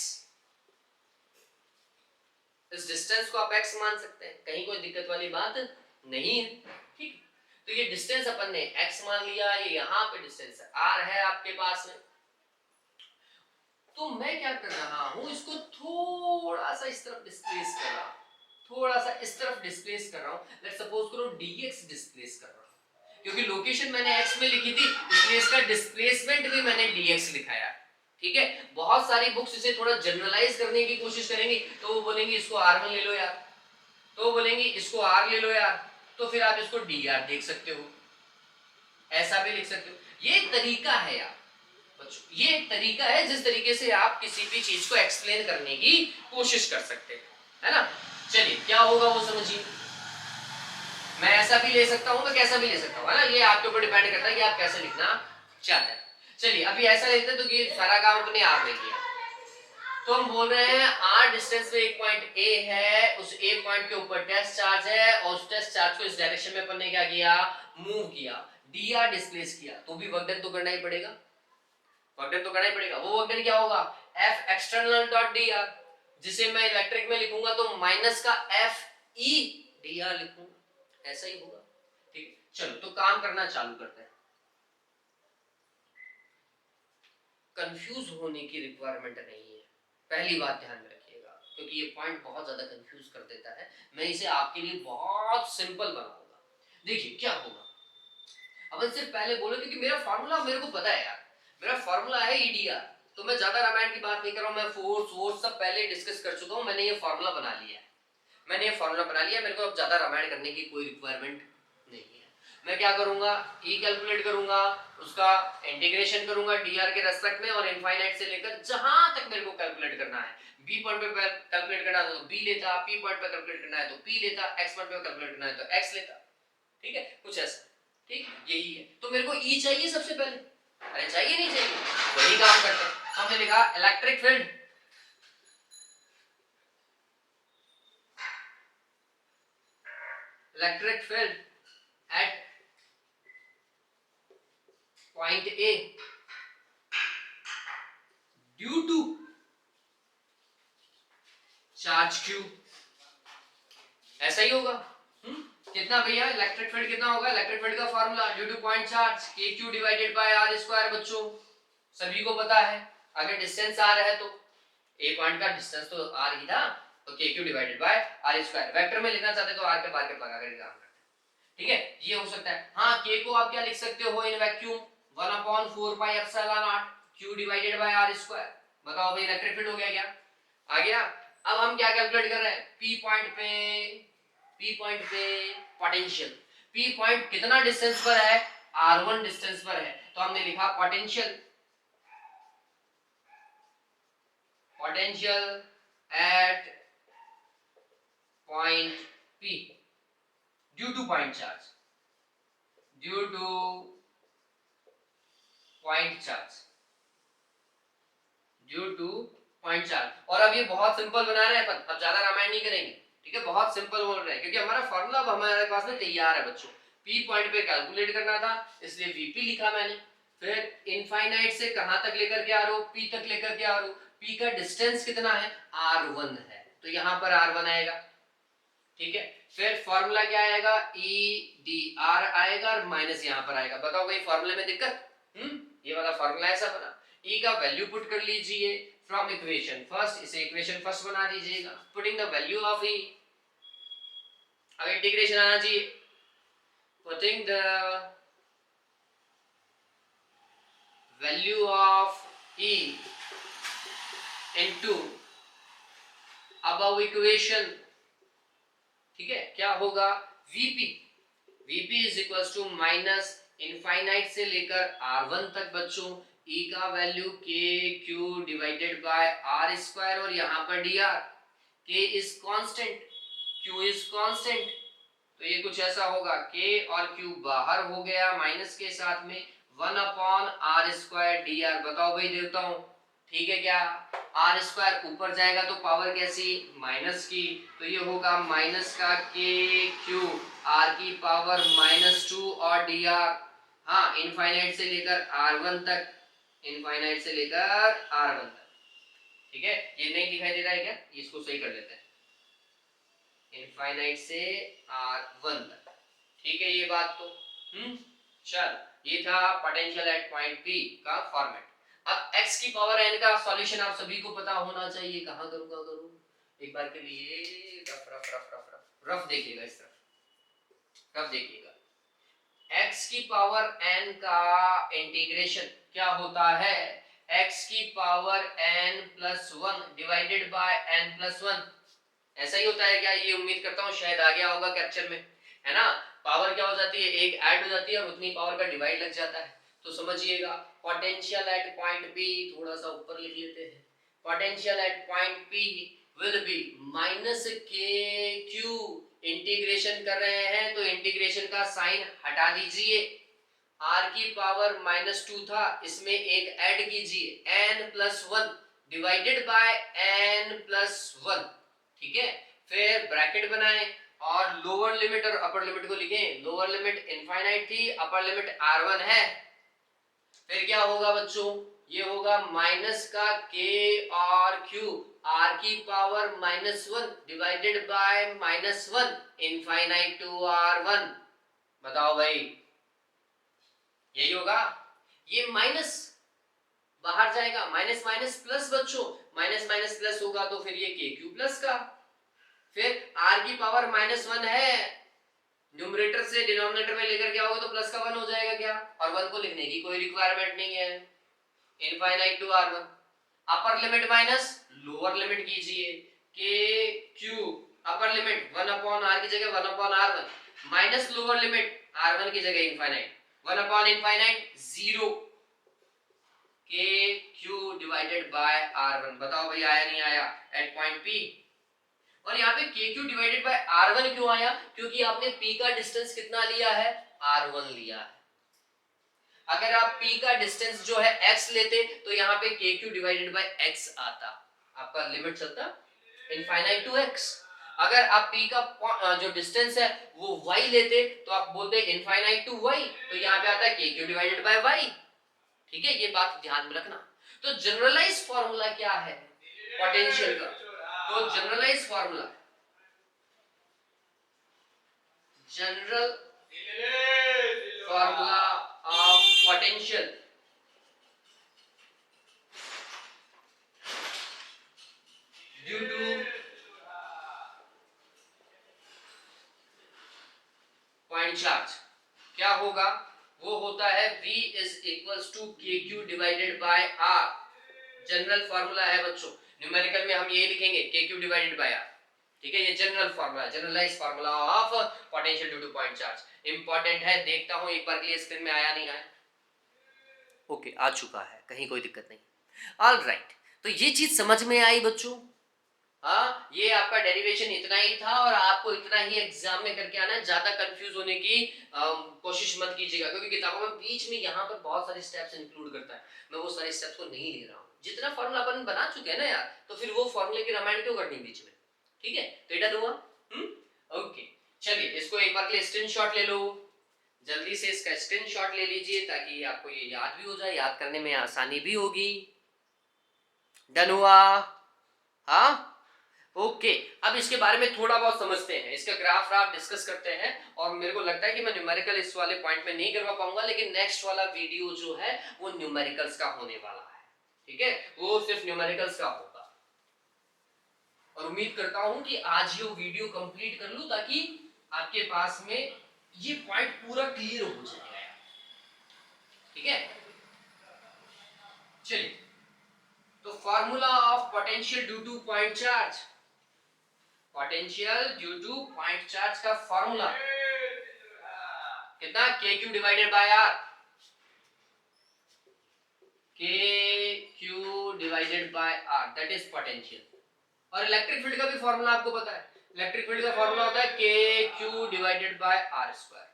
इस डिस्टेंस को आप x मान सकते हैं, कहीं कोई दिक्कत वाली बात नहीं है, ठीक है। तो ये डिस्टेंस अपन ने x मान लिया, ये यहां पे डिस्टेंस r है आपके पास में। तो मैं क्या कर रहा हूं, इसको थोड़ा सा इस तरफ डिस्प्लेस कर रहा हूं, थोड़ा सा इस तरफ डिस्प्लेस कर रहा हूं। लेट्स सपोज करो dx डिस्प्लेस कर रहा हूं, क्योंकि लोकेशन मैंने x में लिखी थी, इसलिए इसका डिस्प्लेसमेंट भी मैंने dx लिखाया, ठीक है। बहुत सारी बुक्स इसे थोड़ा जनरलाइज करने की कोशिश करेंगी, तो वो बोलेंगे इसको r1 ले लो यार, तो वो बोलेंगे इसको r ले लो यार, तो फिर आप इसको dr देख सकते हो, ऐसा भी लिख सकते हो। ये एक तरीका है यार बच्चों, ये एक तरीका है जिस तरीके से आप किसी भी चीज को एक्सप्लेन करने की कोशिश कर सकते हैं, है ना। चलिए क्या होगा वो समझिए, मैं ऐसा भी ले सकता हूं, मैं कैसा भी ले सकता हूं, है ना, ये आपके ऊपर डिपेंड करता है कि आप कैसे लिखना चाहते हैं। चलिए अभी ऐसा लेते हैं, तो ये सारा काम अपने आप में किया, तो हम बोल रहे हैं r डिस्टेंस पे एक पॉइंट A है, उस A पॉइंट के ऊपर टेस्ट चार्ज है, और उस टेस्ट चार्ज को इस डायरेक्शन में अपन ने क्या किया, मूव किया, dr डिस्प्लेस किया, तो भी वर्क डन तो करना ही पड़ेगा, वर्क डन तो करना ही पड़ेगा। वो वर्क डन क्या होगा, F एक्सटर्नल डॉट dr, जिसे मैं इलेक्ट्रिक में लिखूंगा तो माइनस का F E dr लिखूंगा, ऐसा ही होगा, ठीक है। चलो तो काम करना चालू करते हैं। कंफ्यूज होने की रिक्वायरमेंट नहीं है, पहली बात ध्यान में रखिएगा, क्योंकि ये पॉइंट बहुत ज्यादा कंफ्यूज कर देता है। मैं इसे आपके लिए बहुत सिंपल बनाऊंगा। देखिए क्या होगा, अपन सिर्फ पहले बोलो, क्योंकि मेरा फार्मूला मेरे को पता है यार, मेरा फार्मूला है ईडीआर, तो मैं ज्यादा रामायण की बात नहीं कर रहा हूं, मैं फोर्स सब पहले डिस्कस कर चुका हूं, मैंने ये फार्मूला बना लिया है, मैंने ये फार्मूला बना लिया, मेरे को अब ज्यादा रामायण करने की कोई रिक्वायरमेंट नहीं है। मैं क्या करूंगा, ई कैलकुलेट करूंगा, उसका इंटीग्रेशन करूंगा डीआर के रेस्पेक्ट में, और इनफाइनाइट से लेकर जहां तक मेरे को कैलकुलेट करना है, बी पॉइंट पे कैलकुलेट करना है तो बी लेता, पी पॉइंट पे कैलकुलेट करना है तो पी लेता, एक्स पॉइंट पे कैलकुलेट करना है तो एक्स लेता, ठीक है, कुछ ऐसा, ठीक, यही है। तो मेरे को ई चाहिए सबसे पहले, अरे चाहिए नहीं चाहिए, वही काम करते हैं। हमने लिखा electric field, electric field at point A due to charge Q, ऐसा ही होगा। कितना भैया, इलेक्ट्रिक फील्ड कितना होगा, इलेक्ट्रिक फील्ड का formula due to point charge KQ divided by R square, बच्चों सभी को पता है। अगर डिस्टेंस R है तो A पॉइंट का डिस्टेंस तो R ही था, तो KQ divided by R square, vector में लिखना चाहते तो R के बाहर के लगा कर काम करते हैं, ठीक है, ये हो सकता है। हाँ, K को आप क्या लिख सकते हो in vacuum 1/4 pi epsilon not Q divided by R square. बताओ भाई इलेक्ट्रिक फील्ड हो गया क्या, आ गया। अब हम क्या कैलकुलेट कर रहे हैं, P पॉइंट पे पोटेंशियल, P पॉइंट कितना डिस्टेंस पर है, R1 डिस्टेंस पर है, तो हमने लिखा potential at point P due to point charge, due to point charge, due to point charge. और अब ये बहुत सिंपल बना रहे हैं अपन, अब ज्यादा रामायण नहीं करेंगे, ठीक है, बहुत सिंपल बोल रहे हैं, क्योंकि हमारा फॉर्मूला अब हमारे पास में तैयार है बच्चों। P पॉइंट पे कैलकुलेट करना था, इसलिए Vp लिखा मैंने, फिर इनफाइनाइट से कहां तक लेकर के आ रहा हूं, P तक लेकर के आ रहा हूं, P का डिस्टेंस कितना है, R1 है, तो यहां पर R1 आएगा, ठीक है। फिर फॉर्मूला क्या आएगा, EDR आएगा और माइनस यहां पर आएगा। बताओ भाई फॉर्मूले में दिक्कत, ये वाला फॉर्मूला ऐसा बना, E का वैल्यू पुट कर लीजिए फ्रॉम इक्वेशन फर्स्ट, इसे इक्वेशन फर्स्ट बना दीजिएगा, putting the value of E, अब इंटीग्रेशन आना चाहिए, putting the value of E into above equation, ठीक है, क्या होगा Vp is equal to minus infinite से लेकर R1 तक बच्चों E का value KQ divided by R square और यहाँ पर dr, K is constant, Q is constant, तो ये कुछ ऐसा होगा K और Q बाहर हो गया माइनस के साथ में 1 अपॉन R स्क्वायर dr। बताओ भाई देता हूँ, ठीक है क्या? R स्क्वायर ऊपर जाएगा तो पावर कैसी? माइनस की, तो ये होगा माइनस का KQ R की पावर -2 और dr, हाँ इनफाइनाइट से लेकर R1 तक, इनफाइनाइट से लेकर R1 तक, ठीक है? ये नहीं दिखाई दे रहा है क्या? इसको सही कर लेते हैं, इनफाइनाइट से R1 तक, ठीक है? ये बात तो चल, ये था पोटेंशियल एट पॉइंट P का फॉर्मेट। अब x की पावर n का सॉल्यूशन आप सभी को पता होना चाहिए, कहां करूंगा करूं एक बार के लिए rough rough rough rough rough rough देखिएगा, इस तरफ रफ देखिएगा, x की पावर n का इंटीग्रेशन क्या होता है? x की power n plus 1 divided bye n plus 1, ऐसा ही होता है क्या? ये उम्मीद करता हूँ शायद आ गया होगा कैप्चर में, है ना? पावर क्या हो जाती है? एक ऐड हो जाती है और उतनी पावर का डिवाइड लग जाता है, तो समझिएगा पोटेंशियल एट पॉइंट P, थोड़ा सा ऊपर लिख लेते हैं, potential at point P will be minus KQ, integration कर रहे हैं तो इंटीग्रेशन का साइन हटा दीजिए, r की पावर -2 था, इसमें एक ऐड कीजिए n plus 1 divided bye n plus 1, ठीक है? फिर ब्रैकेट बनाएं और लोअर लिमिट और अपर लिमिट को लिखें, लोअर लिमिट इनफाइनाइट थी, अपर लिमिट R1 है, फिर क्या होगा बच्चों? ये होगा माइनस का K और Q R की power -1 divided by -1 infinite to R1, बताओ भाई यही होगा? ये माइनस बाहर जाएगा, माइनस माइनस प्लस बच्चों, माइनस माइनस प्लस होगा तो फिर ये KQ प्लस का, फिर r की पावर -1 है, न्यूमरेटर से डिनोमिनेटर में लेकर क्या होगा तो प्लस का 1 हो जाएगा क्या? और 1 को लिखने की कोई रिक्वायरमेंट नहीं है, infinite to R1, upper limit minus lower limit कीजिए, KQ upper limit 1 upon R की जगह 1 upon R1 minus lower limit R1 की जगह infinite 1 upon infinite 0 KQ divided bye R1, बताओ भाई आया नहीं आया एट पॉइंट P? और यहाँ पे KQ डिवाइडेड बाय R1 क्यों आया? क्योंकि आपने P का डिस्टेंस कितना लिया है? R1 लिया है। अगर आप P का डिस्टेंस जो है x लेते तो यहाँ पे KQ डिवाइडेड बाय x आता, आपका लिमिट चलता इनफाइनाइट टू x। अगर आप P का जो डिस्टेंस है वो y लेते तो आप बोलते इनफाइनाइट टू y, तो यहाँ पे आता है KQ डिवाइडेड बाय y, ठीक है? ये बात ध्यान में रखना। तो जनरलाइज फॉर्मूला क्या है पोटेंशियल का? तो generalise formula, general formula of potential due to point charge क्या होगा? वो होता है V is equals to KQ divided by R। General formula है बच्चों, न्यूमेरिकल में हम ये लिखेंगे KQ डिवाइडेड बाय R, ठीक है? ये general formula, generalise formula of potential due to point charge, important है, देखता हूं एक बार के लिए स्क्रीन में आया नहीं आया? ओके आ चुका है, कहीं कोई दिक्कत नहीं, ऑल राइट। तो ये चीज समझ में आई बच्चों? हाँ, ये आपका डेरिवेशन इतना ही था और आपको इतना ही एग्जाम में करके आना है, ज्यादा कंफ्यूज होने की कोशिश मत कीजिएगा, क्योंकि किताबों में बीच में यहाँ पर बहुत सारे स्टेप्स इंक्लूड करता है, मैं वो सारे स्टेप्स को नहीं ले रहा हूँ, जितना फॉर्मूला अपन बना चुके हैं ना यार, तो फिर वो फॉर्मूले की रामायण क्यों करनी बीच में, ठीक है? तो इधर हुआ ओके, चलिए इसको एक बार के लिए स्क्रीनशॉट ले लो, जल्दी से इसका स्क्रीनशॉट ले लीजिए ताकि आपको ये याद भी हो जाए, याद करने में आसानी भी होगी। डन हुआ? हाँ ओके, अब इसके बारे में थोड़ा बहुत समझते हैं, इसका ग्राफ आप डिस्कस करते हैं, और मेरे को लगता है कि मैं न्यूमेरिकल इस वाले पॉइंट में नहीं करवा पाऊंगा, लेकिन नेक्स्ट वाला वीडियो जो है वो न्यूमेरिकल्स का होने वाला है, ठीक है? वो सिर्फ न्यूमेरिकल्स का होगा, और उम्मीद करता हूं कि आज ये वीडियो कंप्लीट कर लूं ताकि आपके पास में ये पॉइंट पूरा क्लियर हो जाएगा, ठीक है? चलिए, तो formula of potential due to point charge का फॉर्मूला कितना, K Q divided by R, K Q divided by R, that is potential. और इलेक्ट्रिक फील्ड का भी फॉर्मूला आपको पता है, इलेक्ट्रिक फील्ड का फॉर्मूला होता है K Q divided by R square,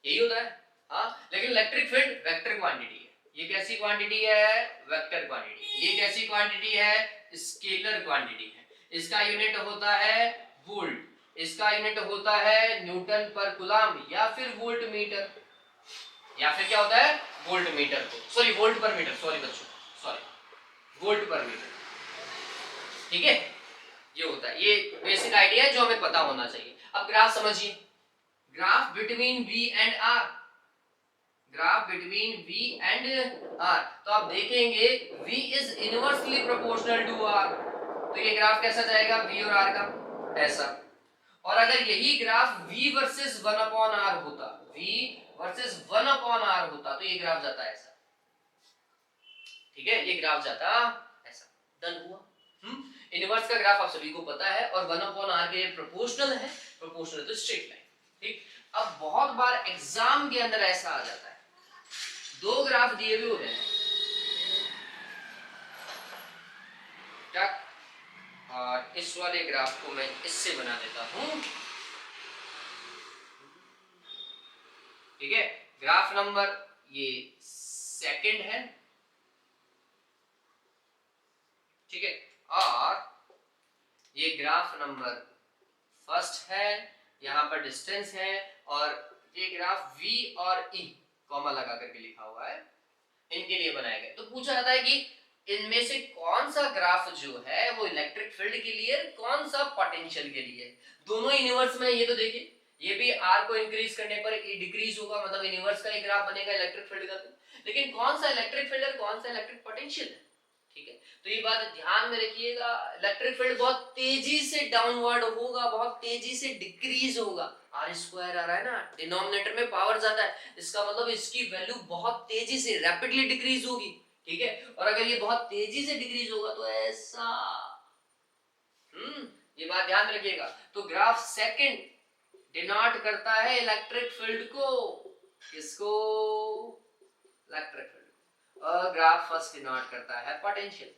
यही होता है। हाँ, लेकिन इलेक्ट्रिक फील्ड वेक्टर क्वांटिटी है। ये कैसी क्वांटिटी है, वेक्टर क्वांटिटी। ये कैसी क्वांटिटी है, स्केलर क्वांटिटी है। इसका यूनिट होता है वोल्ट, इसका यूनिट होता है न्यूटन पर कूलम या फिर वोल्ट मीटर, या फिर क्या होता है वोल्ट मीटर को, सॉरी वोल्ट पर मीटर, सॉरी बच्चों, सॉरी वोल्ट पर मीटर। ठीक है, ये होता है, ये बेसिक आइडिया है जो हमें पता होना चाहिए। अब ग्राफ समझिए, graph between V and R, graph between V and R, तो आप देखेंगे V is inversely proportional to R, तो ये ग्राफ कैसा जाएगा V और R का, ऐसा। और अगर यही ग्राफ V वर्सेस 1/R होता, V वर्सेस 1/R होता, तो ये ग्राफ जाता ऐसा। ठीक है, ये ग्राफ जाता ऐसा। डन हुआ। इनवर्स का ग्राफ आप सभी को पता है, और 1/R के प्रोपोर्शनल है, प्रोपोर्शनल तो स्ट्रेट लाइन। ठीक, अब बहुत बार एग्जाम के अंदर ऐसा आ जाता है, दो ग्राफ दिए हुए होते हैं, और इस वाले ग्राफ को मैं इससे बना देता हूं। ठीक है, ग्राफ नंबर ये सेकंड है, ठीक है, और ये ग्राफ नंबर फर्स्ट है, यहां पर डिस्टेंस है, और ये ग्राफ V और E कॉमा लगा करके लिखा हुआ है, इनके लिए बनाए गए। तो पूछा जाता है कि इनमें से कौन सा ग्राफ जो है वो इलेक्ट्रिक फील्ड के लिए, कौन सा पोटेंशियल के लिए। दोनों यूनिवर्स में, ये तो देखिए, ये भी R को इंक्रीज करने पर डिक्रीज होगा, मतलब यूनिवर्स का ही ग्राफ बनेगा इलेक्ट्रिक फील्ड का, लेकिन कौन सा इलेक्ट्रिक फील्ड है, कौन सा इलेक्ट्रिक पोटेंशियल है। ठीक है, तो ये बात ध्यान में रखिएगा, इलेक्ट्रिक फील्ड बहुत तेजी से डाउनवर्ड होगा, बहुत तेजी से डिक्रीज होगा। आर स्क्वायर आ रहा है ना, डिनोमिनेटर में पावर ज्यादा है, इसका मतलब इसकी वैल्यू बहुत तेजी से रैपिडली डिक्रीज होगी। ठीक है, और अगर ये बहुत तेजी से डिक्रीज होगा तो ऐसा, ये बात ध्यान में रखिएगा। तो ग्राफ सेकंड डिनोट करता है इलेक्ट्रिक फील्ड को, किसको, इलेक्ट्रिक फील्ड को, और ग्राफ फर्स्ट डिनोट करता है पोटेंशियल,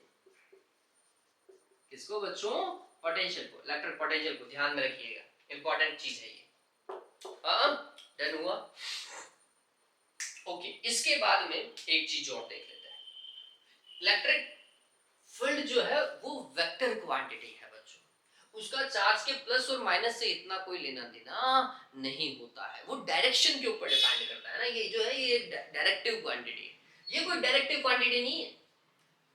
किसको बच्चों, पोटेंशियल को, इलेक्ट्रिक पोटेंशियल को, ध्यान में रखिएगा, इंपॉर्टेंट चीज है ये। डन हुआ। ओके, इसके बाद में एक चीज और देख लेते हैं, इलेक्ट्रिक फील्ड जो है वो वेक्टर क्वांटिटी है बच्चों, उसका चार्ज के प्लस और माइनस से इतना कोई लेना देना नहीं होता है, वो डायरेक्शन के ऊपर डिपेंड करता है ना। ये जो है ये डायरेक्टिव क्वांटिटी है, ये कोई डायरेक्टिव क्वांटिटी नहीं है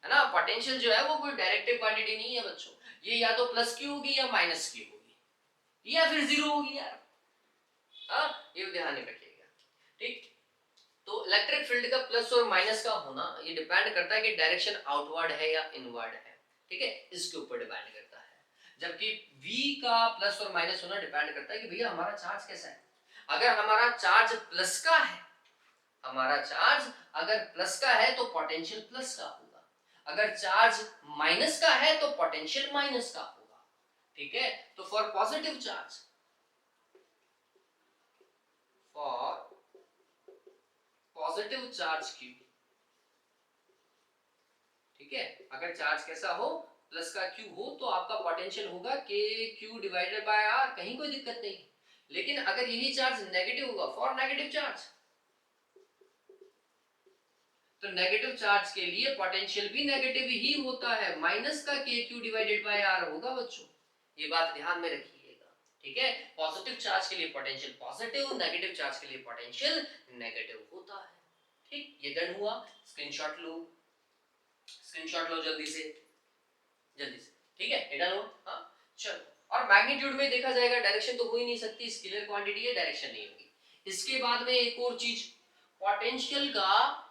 ना। पोटेंशियल जो है वो कोई डायरेक्टिव क्वांटिटी नहीं है बच्चों, ये या तो प्लस की होगी या माइनस की होगी या फिर जीरो होगी यार, ये ध्यान रखिएगा। ठीक, तो इलेक्ट्रिक फील्ड का प्लस और माइनस का होना ये डिपेंड करता है कि डायरेक्शन आउटवर्ड है या इनवर्ड है। ठीक है, इसके ऊपर डिपेंड करता है, जबकि V का प्लस और माइनस होना डिपेंड करता है कि भैया हमारा चार्ज कैसा है। अगर हमारा चार्ज प्लस का है, हमारा चार्ज अगर प्लस का है तो पोटेंशियल प्लस का होगा, अगर चार्ज माइनस का है तो पोटेंशियल माइनस का होगा। ठीक है, तो for positive charge, for positive charge Q, ठीक है, अगर चार्ज कैसा हो, प्लस का Q हो, तो आपका पोटेंशियल होगा के क्यू डिवाइडेड बाय आर, कहीं कोई दिक्कत नहीं। लेकिन अगर यही चार्ज नेगेटिव होगा, फॉर नेगेटिव चार्ज, तो नेगेटिव चार्ज के लिए पोटेंशियल भी नेगेटिव ही होता है, माइनस का के क्यू डिवाइडेड बाय आर होगा बच्चों, ये बात ध्यान में रखिएगा। ठीक है, पॉजिटिव चार्ज के लिए पोटेंशियल पॉजिटिव, नेगेटिव चार्ज के लिए पोटेंशियल नेगेटिव होता है। ठीक, ये डन हुआ। स्क्रीनशॉट लो, स्क्रीनशॉट लो जल्दी से, जल्दी से। ठीक है, डन हो। हाँ चलो, और मैग्नीट्यूड में देखा जाएगा, डायरेक्शन तो हो ही नहीं सकती, स्केलर क्वांटिटी है, डायरेक्शन नहीं होगी। इसके बाद में एक और चीज, पोटेंशियल का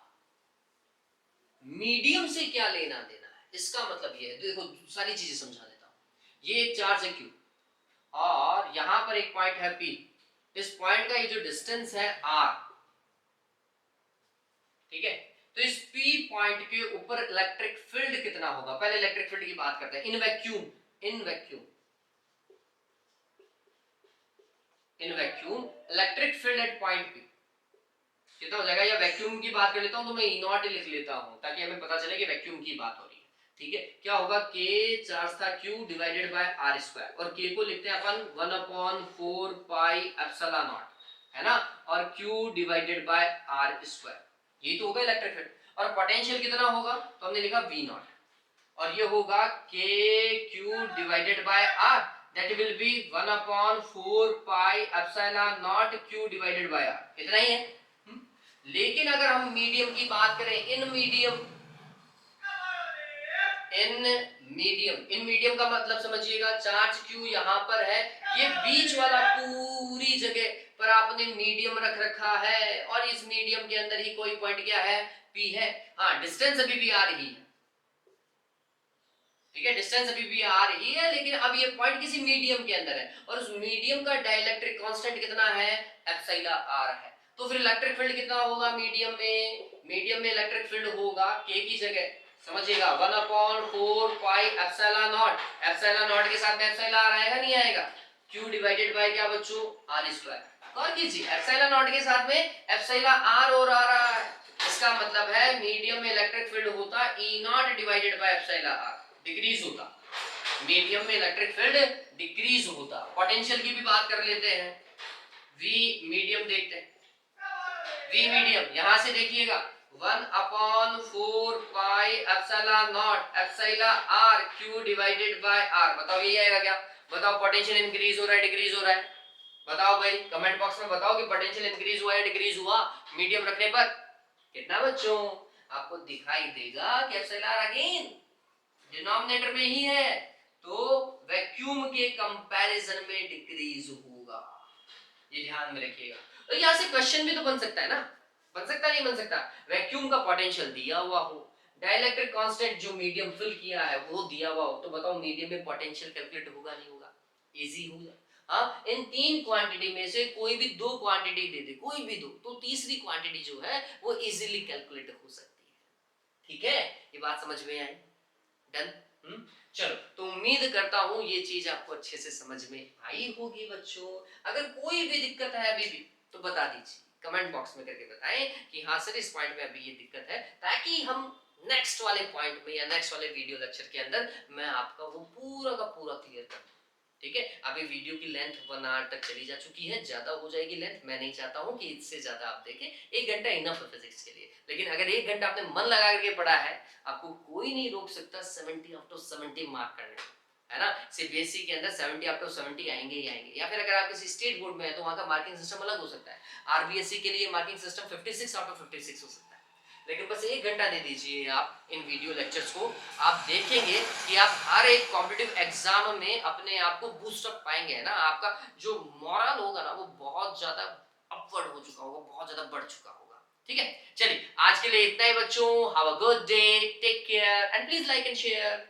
मीडियम से क्या लेना देना है, इसका मतलब ये है, देखो सारी चीजें समझा देता हूं। ये एक चार्ज है Q, और यहां पर एक पॉइंट है P, इस पॉइंट का ये जो डिस्टेंस है R, ठीक है, तो इस P पॉइंट के ऊपर इलेक्ट्रिक फील्ड कितना होगा। पहले इलेक्ट्रिक फील्ड की बात करते हैं in vacuum, in vacuum, in vacuum electric field at point P कितना हो जाएगा, या वैक्यूम की बात कर लेता हूं तो मैं ई नॉट लिख लेता हूं ताकि हमें पता चले कि वैक्यूम की बात हो रही है। ठीक है, क्या होगा, K चार्ज था Q divided by R square, और K को लिखते हैं अपन 1/4 पाई एप्सिलॉन नॉट, है ना, और Q divided by R square, ये तो होगा इलेक्ट्रिक फील्ड। और पोटेंशियल कितना होगा, तो हमने लिखा V नॉट, और ये होगा K Q divided by R, that will be 1/4 pi epsilon not Q divided by R, इतना ही है। लेकिन अगर हम मीडियम की बात करें, इन मीडियम का मतलब समझिएगा, चार्ज Q यहाँ पर है, ये बीच वाला पूरी जगह पर आपने मीडियम रख रखा है, और इस मीडियम के अंदर ही कोई पॉइंट क्या है, P है। हाँ, डिस्टेंस अभी भी आ रही है, ठीक है, डिस्टेंस अभी भी आ रही है, लेकिन अब ये पॉइंट किसी मीडियम के अंदर है, और उस मीडियम का डाइलेक्ट्रिक कांस्टेंट कितना है, एप्सिलॉन r है। तो फिर इलेक्ट्रिक फील्ड कितना होगा मीडियम में इलेक्ट्रिक फील्ड होगा K की जगह, समझिएगा 1/4 pi epsilon not, epsilon not के साथ में एप्सिलॉन r आएगा नहीं आएगा, Q डिवाइडेड बाय क्या बच्चों, R स्क्वायर। गौर कीजिए, एप्सिलॉन नॉट के साथ में एप्सिलॉन r और आ रहा है, इसका मतलब है मीडियम में इलेक्ट्रिक फील्ड होता E not divided by epsilon r, decrease होता, मीडियम में इलेक्ट्रिक फील्ड डिक्रीज होता। पोटेंशियल की भी बात कर लेते हैं, V मीडियम देखते हैं, V मीडियम यहां से देखिएगा 1/4 pi epsilon not epsilon r Q divided by R, बताओ ये आएगा क्या, बताओ पोटेंशियल इंक्रीज हो रहा है डिक्रीज हो रहा है, बताओ भाई कमेंट बॉक्स में बताओ कि पोटेंशियल इंक्रीज हुआ है डिक्रीज हुआ मीडियम रखने पर, कितना बच्चों, आपको दिखाई देगा कि एप्सिलॉन r अगेन डिनोमिनेटर में ही है, तो वैक्यूम के कंपैरिजन में डिक्रीज होगा, ये ध्यान में रखिएगा। तो यहां से क्वेश्चन भी तो बन सकता है ना, बन सकता नहीं बन सकता, वैक्यूम का पोटेंशियल दिया हुआ हो, डाइलेक्ट्रिक कांस्टेंट जो मीडियम फिल किया है वो दिया हुआ हो, तो बताओ मीडियम में पोटेंशियल कैलकुलेट होगा नहीं होगा, इजी होगा। हाँ, इन तीन क्वांटिटी में से कोई भी दो क्वांटिटी दे दे, कोई भी दो, तो तीसरी क्वांटिटी जो है वो इजीली कैलकुलेट हो सकती है। ठीक है, ये बात समझ में आई, डन। चलो, तो उम्मीद करता हूं ये चीज आपको अच्छे से समझ में आई होगी बच्चों। अगर कोई भी दिक्कत है अभी भी तो बता दीजिए, कमेंट बॉक्स में करके बताएं कि हाँ सर इस पॉइंट में अभी ये दिक्कत है, ताकि हम नेक्स्ट वाले पॉइंट में या नेक्स्ट वाले वीडियो लेक्चर के अंदर मैं आपका वो पूरा का पूरा क्लियर कर दूं। ठीक है, अभी वीडियो की लेंथ 1 आवर तक चली जा चुकी है, ज्यादा हो जाएगी लेंथ, मैं नहीं चाहता हूं कि इससे ज्यादा आप देखें, 1 घंटा इनफ है फिजिक्स के लिए। लेकिन अगर 1 घंटा आपने मन लगा करके पढ़ा है, आपको कोई नहीं रोक सकता 70 आउट ऑफ 70 मार्क करने में, है ना। सीबीएसई के अंदर 70 आउट ऑफ 70 आएंगे ही आएंगे, या फिर अगर आप किसी स्टेट बोर्ड में है तो वहां का मार्किंग सिस्टम अलग हो सकता है। आरबीएसई के लिए मार्किंग सिस्टम 56 आउट ऑफ 56 हो सकता है। लेकिन बस 1 घंटा दे दीजिए आप इन वीडियो लेक्चर्स को, आप देखेंगे कि आप हर एक कॉम्पिटिटिव एग्जाम में अपने आप को बूस्ट अप पाएंगे, है ना। आपका जो मॉरल होगा ना वो बहुत ज्यादा अपवर्ड हो चुका होगा, बहुत ज्यादा बढ़ चुका होगा। ठीक है, चलिए आज के लिए इतना ही बच्चों, have a good day, take care and please like and share.